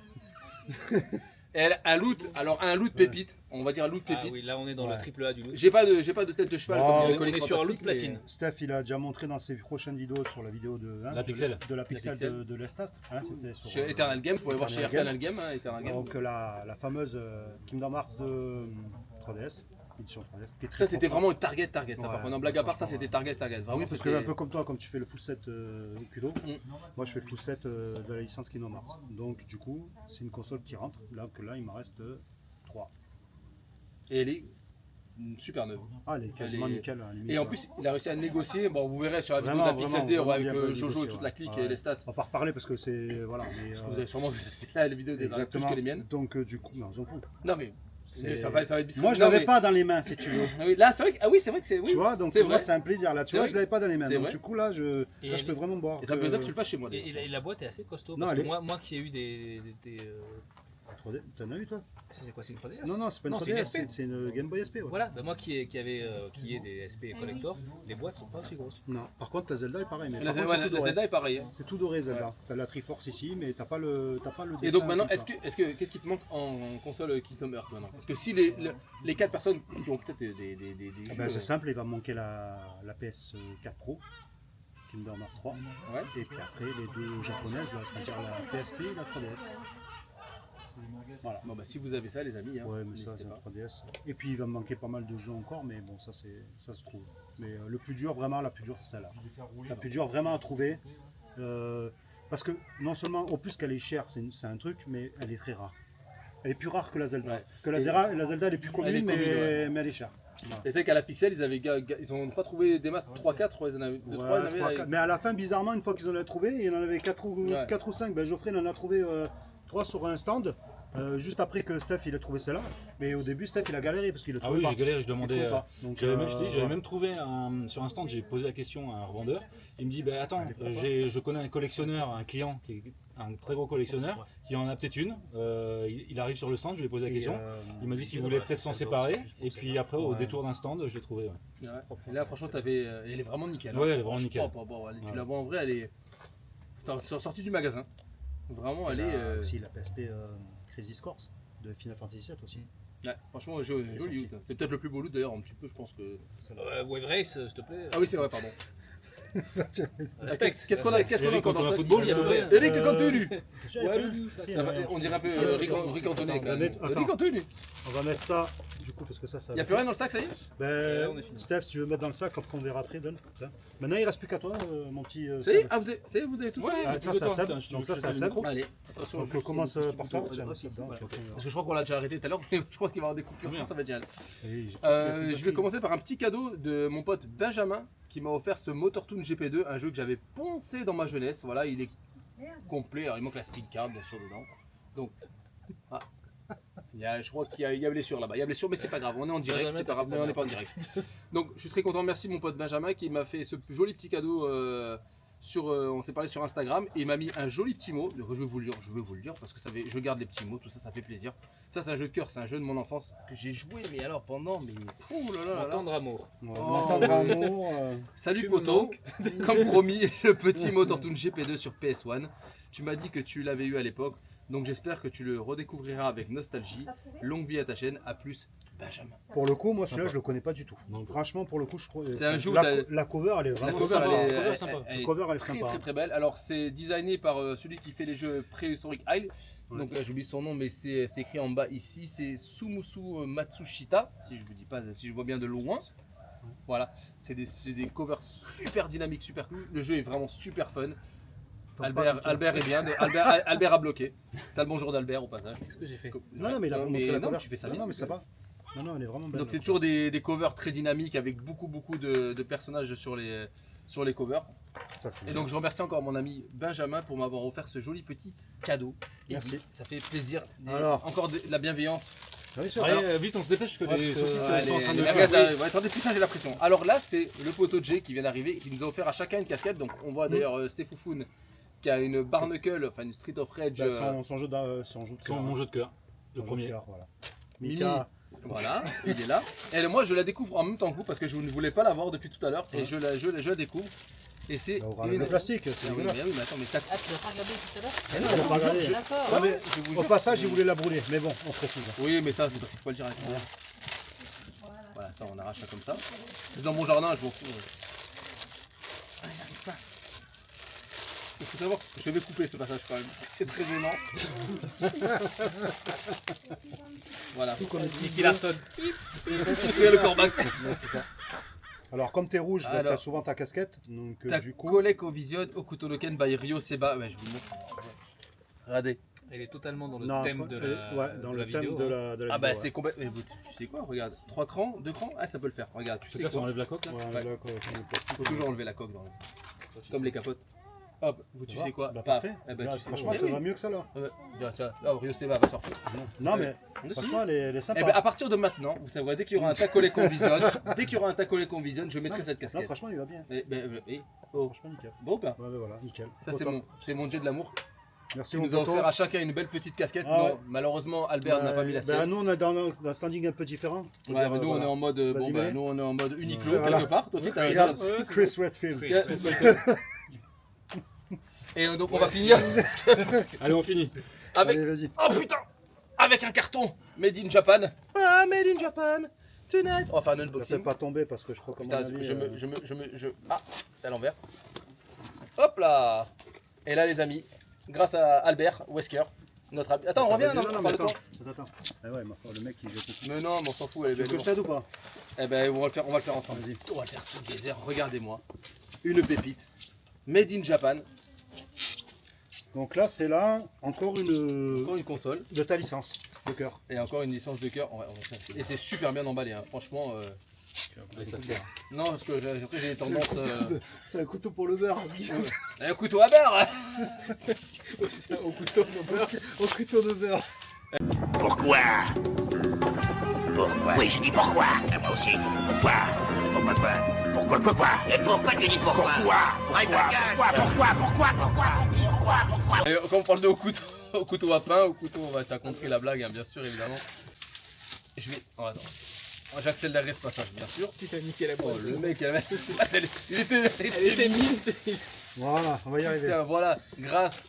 Et un loot, alors un loot pépite, on va dire un loot Ah pépite. oui, là on est dans Ouais. le triple A du loot. J'ai pas de tête de cheval Non, comme on les est collègues sur un loot fantastiques, mais- platine. Steph, il a déjà montré dans ses prochaines vidéos sur la vidéo de La Pixel. de la Pixel Pixel. de l'Estastre. Hein, c'était sur, Chez Eternal Game, vous pouvez voir chez Eternal Eternal Game, hein, Eternal Game. Donc la fameuse Kingdom Hearts de 3DS, édition 3DS. qui est très Ça c'était propre. vraiment une target, ça Ouais, par contre, en blague à part, ça franchement, c'était target. Ah Vraiment, oui, parce que c'était- un peu comme toi, comme tu fais le full set Kudo, Mm. moi je fais le full set de la licence Kingdom Hearts. Donc du coup, c'est une console qui rentre. Là, il m'en reste 3. Et elle est super neuve. Ah, elle est quasiment Elle est- nickel. à la limite, Et en ouais. plus, il a réussi à négocier, bon vous verrez sur la vidéo Vraiment, de la Pixel vraiment, D vraiment avec bien Jojo négocié, et toute ouais. la clique Ouais. et les stats. On va pas reparler parce que c'est. Voilà. Mais, Parce que vous avez sûrement vu là, les vidéos des plus exactement. que les miennes. Donc du coup, non, on s'en fout. Non mais C'est- ça va être bizarre. Moi, je Non, l'avais mais- pas dans les mains, si tu veux. Ah oui, là c'est vrai que c'est oui. Tu vois, donc c'est pour moi vrai. c'est un plaisir. Là, tu C'est vois, vrai. je l'avais pas dans les mains. C'est Donc vrai. du coup, là, je Et peux vraiment boire. Et ça me fait plaisir que tu le fasses chez moi. Et la boîte est assez costaud Non, parce que elle est- moi qui ai eu des 3D. T'en as eu toi? c'est quoi, c'est une 3DS? Non, c'est pas une Non, c'est 3DS, une SP. c'est une Game Boy SP. Ouais. Voilà, bah moi qui ai des SP collector, les boîtes sont pas aussi grosses. Non, par contre, la Zelda est pareil. Mais La par contre, c'est tout la doré. Zelda est pareil. hein. C'est tout doré, Zelda. T'as la Triforce ici, mais t'as pas le Et dessin donc maintenant, comme ça. qu'est-ce qui te manque en console Kingdom Hearts maintenant? Parce que si les 4 personnes qui ont peut-être des Ah jeux, ben, c'est simple, il va me manquer la PS4 Pro, Kingdom Hearts 3, ouais. et puis après les deux japonaises, là, c'est-à-dire la PSP et la 3DS. Voilà. Bon bah si vous avez ça les amis, hein, Ouais, mais ça n'hésitez c'est la pas. 3DS. Et puis il va me manquer pas mal de jeux encore, mais bon, ça se trouve. Mais le plus dur, vraiment, la plus dure, c'est celle-là. La plus dure vraiment à trouver. Parce que non seulement, au plus qu'elle est chère, c'est un truc, mais elle est très rare. Elle est plus rare que la Zelda. Ouais. Que la Zelda, elle est plus commune, Elle est commune, ouais. mais elle est chère. Voilà. Et c'est qu'à la Pixel, ils ont pas trouvé des masses 3-4, ils en avaient 2-3, Ouais, ils en avaient. 3, 4. Mais à la fin, bizarrement, une fois qu'ils en avaient trouvé, il y en avait 4 Ouais. ou 5. Ben, Geoffrey il en a trouvé 3 sur un stand. Juste après que Steph il a trouvé celle-là. Mais au début, Steph il a galéré parce qu'il le Ah trouvait oui, pas. j'ai galéré, je Il le demandais. trouvait pas. Donc, J'avais même trouvé sur un stand, j'ai posé la question à un revendeur. Il me dit bah, attends, je connais un collectionneur, un client qui est un très gros collectionneur, qui en a peut-être une. Il arrive sur le stand, je lui ai posé la question. Il m'a dit qu'il voulait peut-être s'en séparer. Et puis après, au détour d'un stand, je l'ai trouvé. Ouais. Ouais. Et là, franchement, elle est vraiment nickel. Ouais, elle est vraiment nickel. Bon, tu Ouais. la vois en vrai, elle est. Putain, sortie du magasin. Vraiment, elle est. aussi la PSP Crazy Scores de Final Fantasy VII aussi. Ouais, franchement, joli loot. C'est peut-être le plus beau loot d'ailleurs, un petit peu, je pense que. Wave Race, s'il te plaît. Ah oui, c'est vrai, pardon. Respecte. Qu'est-ce qu'on a Eric, encore dans on a ça football, ici, à peu près euh, Eric, continue. Ça va, On dirait un peu Rick Anthony quand même. Attends. Eric, continue. On va mettre ça, du coup, parce que ça. Il n'y a plus rien dans le sac, ça y est Ben, on est fini. Steph, si tu veux mettre dans le sac, après on verra après, donne. Tiens. Maintenant, il reste plus qu'à toi, mon petit. Ça y est Seb. Ah, vous avez tout fait Ah, ça, c'est à Seb. Donc, ça, c'est à Seb. Allez, attention. Donc, on commence par ça. Tiens, Voilà. Seb, voilà. Parce que je crois qu'on l'a déjà arrêté tout à l'heure, mais je crois qu'il va y avoir des coupures, ça va être génial. Et j'ai- Je vais commencer par un petit cadeau de mon pote Benjamin qui m'a offert ce Motortoon GP2, un jeu que j'avais poncé dans ma jeunesse. Voilà, il est complet. Alors il manque la speed card bien sûr dedans. Donc, ah. Je crois qu'il y a blessure là-bas. Il y a blessure, mais c'est pas grave. On est en direct, Benjamin, c'est pas grave, mais on n'est pas en direct. Donc je suis très content. Merci mon pote Benjamin qui m'a fait ce joli petit cadeau. On s'est parlé sur Instagram et il m'a mis un joli petit mot. Donc, je vais vous le dire parce que je garde les petits mots, tout ça, ça fait plaisir. Ça, c'est un jeu de cœur, c'est un jeu de mon enfance que j'ai joué, mais alors pendant, mais ouh là là là là. Tendre amour. Ouais, Oh. M'entendre un mot. Salut Tu me poto, comme promis, le petit Motortoon GP2 sur PS1. Tu m'as dit que tu l'avais eu à l'époque, donc j'espère que tu le redécouvriras avec nostalgie. Longue vie à ta chaîne, à plus, Benjamin. Pour le coup, moi, celui-là, je le connais pas du tout. Non. Franchement, pour le coup, je trouve. C'est un jeu où La cover, elle est La vraiment cover, sympa. elle cover est, sympa. elle La est cover, elle est très, sympa. très très belle. Alors c'est designé par celui qui fait les jeux Prehistoric Isle. Ouais. Donc j'oublie son nom, mais c'est écrit en bas ici. C'est Sumusu Matsushita, si je vois bien de loin. Voilà, c'est des covers super dynamiques, super cool. Le jeu est vraiment super fun. Albert est bien. Albert a bloqué. T'as le bonjour d'Albert au passage. Qu'est-ce que j'ai fait? Non, mais il a pas montré la non, cover. tu fais ça Non, bien. mais ça va. Non, elle est vraiment belle. Donc c'est toujours des covers très dynamiques avec beaucoup de personnages sur les covers. Ça, tu Et donc je remercie encore mon ami Benjamin pour m'avoir offert ce joli petit cadeau. Et Merci. ça fait plaisir. Alors. Encore de la bienveillance. Oui, sûr. Allez, vite, on se dépêche que les parce que, saucisses Allez, sont en train de les faire. magasins, ouais, attendez, putain, j'ai la pression. Alors là, c'est le poteau de Jay qui vient d'arriver et qui nous a offert à chacun une casquette. Donc on voit d'ailleurs Stéphoufoun qui a une Barnacle, enfin une Street of Rage. Bah, son jeu de cœur. Mon jeu de cœur, le Son jeu de premier. cœur, voilà. Mimi. Mika. Voilà, il est là. Et moi, je la découvre en même temps que vous parce que je ne voulais pas l'avoir depuis tout à l'heure. Et je la découvre. Et c'est. Bah, on va le plastique, c'est Ah oui, dégueulasse. mais attends, mais t'as. Ah, tu l'as pas regardé tout à l'heure? Eh non, On va je vous pas jure, regarder. D'accord. Ouais, mais je vous Au jure. passage, il voulait la brûler, mais bon, on précise. Oui, mais ça, c'est parce qu'il faut le dire avec moi. Voilà, ça, on arrache ça comme ça. C'est dans mon jardin, je m'en fous. Ah, j'arrive pas. Il faut savoir que je vais couper ce passage quand même, parce que c'est très gênant. Voilà. Nicky Larson. C'est le Cormax. Ouais, c'est ça. Alors, comme t'es rouge, bah, Alors. t'as souvent ta casquette. Donc, Ta du coup. ColecoVision Okutonoken by Ryo Seba. Ouais, je vous montre. Regardez. Elle est totalement dans le Non, thème de la, ouais, dans de le la thème vidéo. de hein. la Ah bah vidéo, c'est complètement. Tu sais quoi, regarde. 3 crans, 2 crans. Ah, ça peut le faire. Regarde, tu C'est sais là, ça quoi. enlève la coque là. ouais. Ouais, Ouais. là, quoi, comme le plastique. Faut toujours enlever la coque dans le. Comme les capotes. Hop, tu Ça sais va quoi. Bah, Paf. parfait. Eh ben, Là, tu sais franchement, quoi. ça Eh va oui. mieux que ça là. Ouais, tiens, Ryo Seba va sur foot. Non, mais On est franchement, elle est sympa. Eh ben, à partir de maintenant, vous savez, dès qu'il y aura un Tacolé Convision, je mettrai cette Non, casquette. franchement, il va bien. Oh, Franchement, nickel. bon ou pas? Ouais, voilà, nickel. Ça, c'est Content. mon jet de l'amour. Merci, Qui mon nous a tonton. offert à chacun une belle petite casquette. Ah Non, ouais. malheureusement, Albert n'a pas mis la Bah, sienne. nous, on est dans un standing un peu différent. Ouais, mais nous, on est en mode. Vas-y, Bon, bah, mets. nous, on est en mode Uniqlo Voilà. quelque part. Toi aussi, t'as Regarde, Ouais, Chris Redfield. Chris. Et donc, on va finir Allez, on finit. avec. Allez, vas-y. Oh putain! Avec un carton Made in Japan. Ah, Made in Japan tonight. On va faire un Ne fais unboxing. pas tomber parce que je crois qu'à mon Putain, avis, Ah, c'est à l'envers. Hop là. Et là, les amis, grâce à Albert Wesker, notre ami. Attends, on revient, vas-y, non, non, on mais parle de attends. quoi? Attends. Ah ouais, le mec il jette tout. Mais non, mais on s'en fout, elle est Tu veux belle. que je t'aide ou pas? Eh ben, on va le faire ensemble. Vas-y. On va le faire together. Regardez-moi. Une pépite. Made in Japan. Donc là, c'est là encore une Encore une console. de ta licence de cœur. Et encore une licence de cœur. Et c'est super bien emballé, hein. Franchement. Non, parce que après j'ai tendance. C'est un couteau pour le beurre. Un couteau à beurre. Au couteau de beurre. Au couteau de beurre. Pourquoi? Pourquoi? Oui, je dis pourquoi. Et moi aussi. Pourquoi? Pourquoi quoi? Pourquoi quoi quoi? Et pourquoi tu dis pourquoi? Pourquoi? Et quand on parle de au couteau à pain, au couteau, t'as compris la blague, hein, bien sûr, évidemment. Je vais. Oh, attends. J'accélérerai ce passage, bien sûr. Tu t'as niqué la Oh, boîte. le mec, il était mint. Voilà, on va y arriver. Tiens, voilà, grâce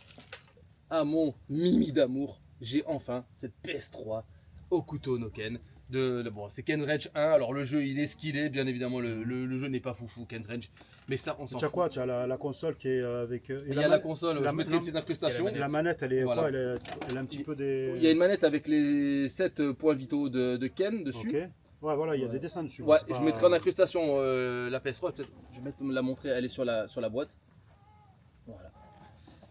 à mon mimi d'amour, j'ai enfin cette PS3 au couteau no Ken. Bon, c'est Ken Range 1. Alors le jeu, il est ce qu'il est, bien évidemment. Le jeu n'est pas foufou, Ken Range. Mais ça, on s'en Tu as fout. quoi? Tu as la console qui est avec. Et Il y a la console, je mettrai une petite incrustation. La manette, elle est Voilà. quoi? Elle a un petit peu des. Il y a une manette avec les 7 points vitaux de Ken dessus. Ok. Ouais, voilà, il y a des dessins dessus. Ouais, c'est je pas- mettrai en incrustation la PS3. Peut-être, je vais la montrer, elle est sur la boîte. Voilà.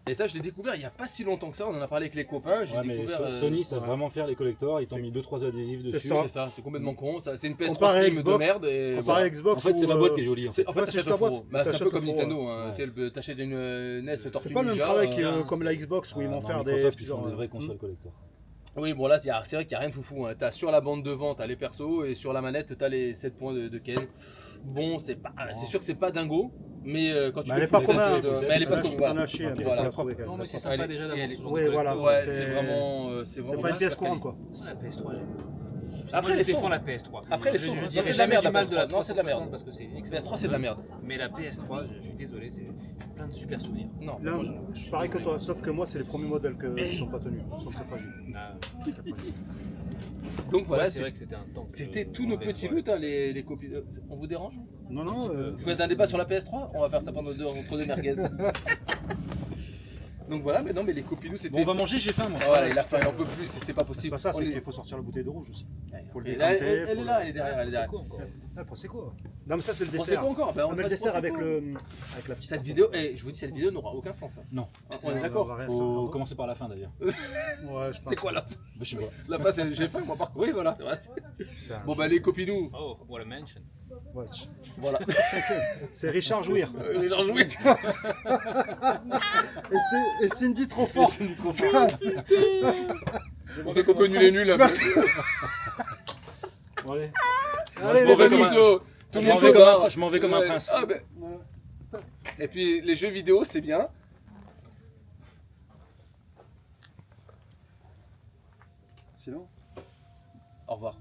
Et ça, je l'ai découvert il n'y a pas si longtemps que ça. On en a parlé avec les copains. J'ai Ouais, mais découvert. Sony, ça ouais. vraiment faire les collectors. Ils t'ont mis 2-3 adhésifs C'est dessus. ça. C'est ça, c'est complètement con. C'est une PS3 Comparé à Slim de Xbox, merde. Et Comparé voilà. à Xbox. En fait, c'est où, la boîte qui est jolie. En fait. En fait, Ouais, c'est t'achètes juste la le boîte. faux. Bah, c'est un T'achètes peu comme le faux, Nintendo. Hein. T'achètes une NES Tortue C'est pas le même Ninja, travail hein. comme la Xbox où ils vont Non, faire Microsoft, des. ils font des vraies consoles collector. Oui, bon là, c'est vrai qu'il n'y a rien de foufou. Hein. T'as sur la bande devant, t'as les persos, et sur la manette, t'as les 7 points de Ken. Bon, c'est sûr que c'est pas dingo, mais quand tu Mais fais elle est pas le commun. full set, mais elle est pas On commune. a chier, Ok, mais voilà. faut la trouver quand Non, même. mais c'est Elle sympa est- déjà elle d'avoir est- ce genre Oui, de voilà. collector. Ouais, c'est- c'est vraiment. C'est pas une pièce courante quoi. La PS3, j'aime. Après, Moi, je les défends sons. la PS3. Après, les Je sons. dirais Non, c'est de la jamais merde, du mal la de la PS3. Non, c'est de la 360 merde. parce que c'est une PS3, excellente c'est de la merde. Mais la PS3, je suis désolé, j'ai plein de super souvenirs. Non, Là, moi, je suis pareil que toi, sauf que moi, c'est les premiers modèles qui sont pas tenus. Ils sont très fragiles. Donc voilà, c'est vrai que c'était un temps. c'était tous nos petits loot, hein, les copies. On vous dérange? Non, non. Vous faites un débat sur la PS3? On va faire ça pendant entre deux merguez. Donc voilà, mais non, mais les copies loot, c'était. Bon, on va manger, j'ai faim moi. Ah, voilà, il a faim, il en peut plus, c'est pas C'est possible. pas ça, On c'est est- qu'il faut sortir la bouteille de rouge aussi. Faut le Et là, décanter. elle est là, elle est derrière, elle est C'est derrière. quoi encore? Ah, pensez quoi? Non, mais ça, c'est le Pensez dessert. quoi encore? Ben, On met le dessert avec Prosecco. avec la petite. Cette vidéo, je vous dis, cette vidéo n'aura aucun sens. Hein. Non. On est on d'accord? va rien Faut savoir. commencer par la fin d'ailleurs. Ouais, je pense. C'est quoi la fin? Je sais pas. La fin, c'est j'ai faim, moi par contre. Oui, voilà, c'est vrai. Putain, Bon, bah, les copinous, Oh, what a mention. ouais. voilà. C'est Richard Jouir. Les gens joués. Et Cindy trop forte. On sait qu'on peut nul et nul. Là. Bon, allez. Allez, Bon, les vas-y, amis. Miso, tout Je le m'en monde vais se comme barre. un- je m'en vais comme un Ouais. prince. Ah, ben. Et puis, les jeux vidéo, c'est bien. Sinon. Au revoir.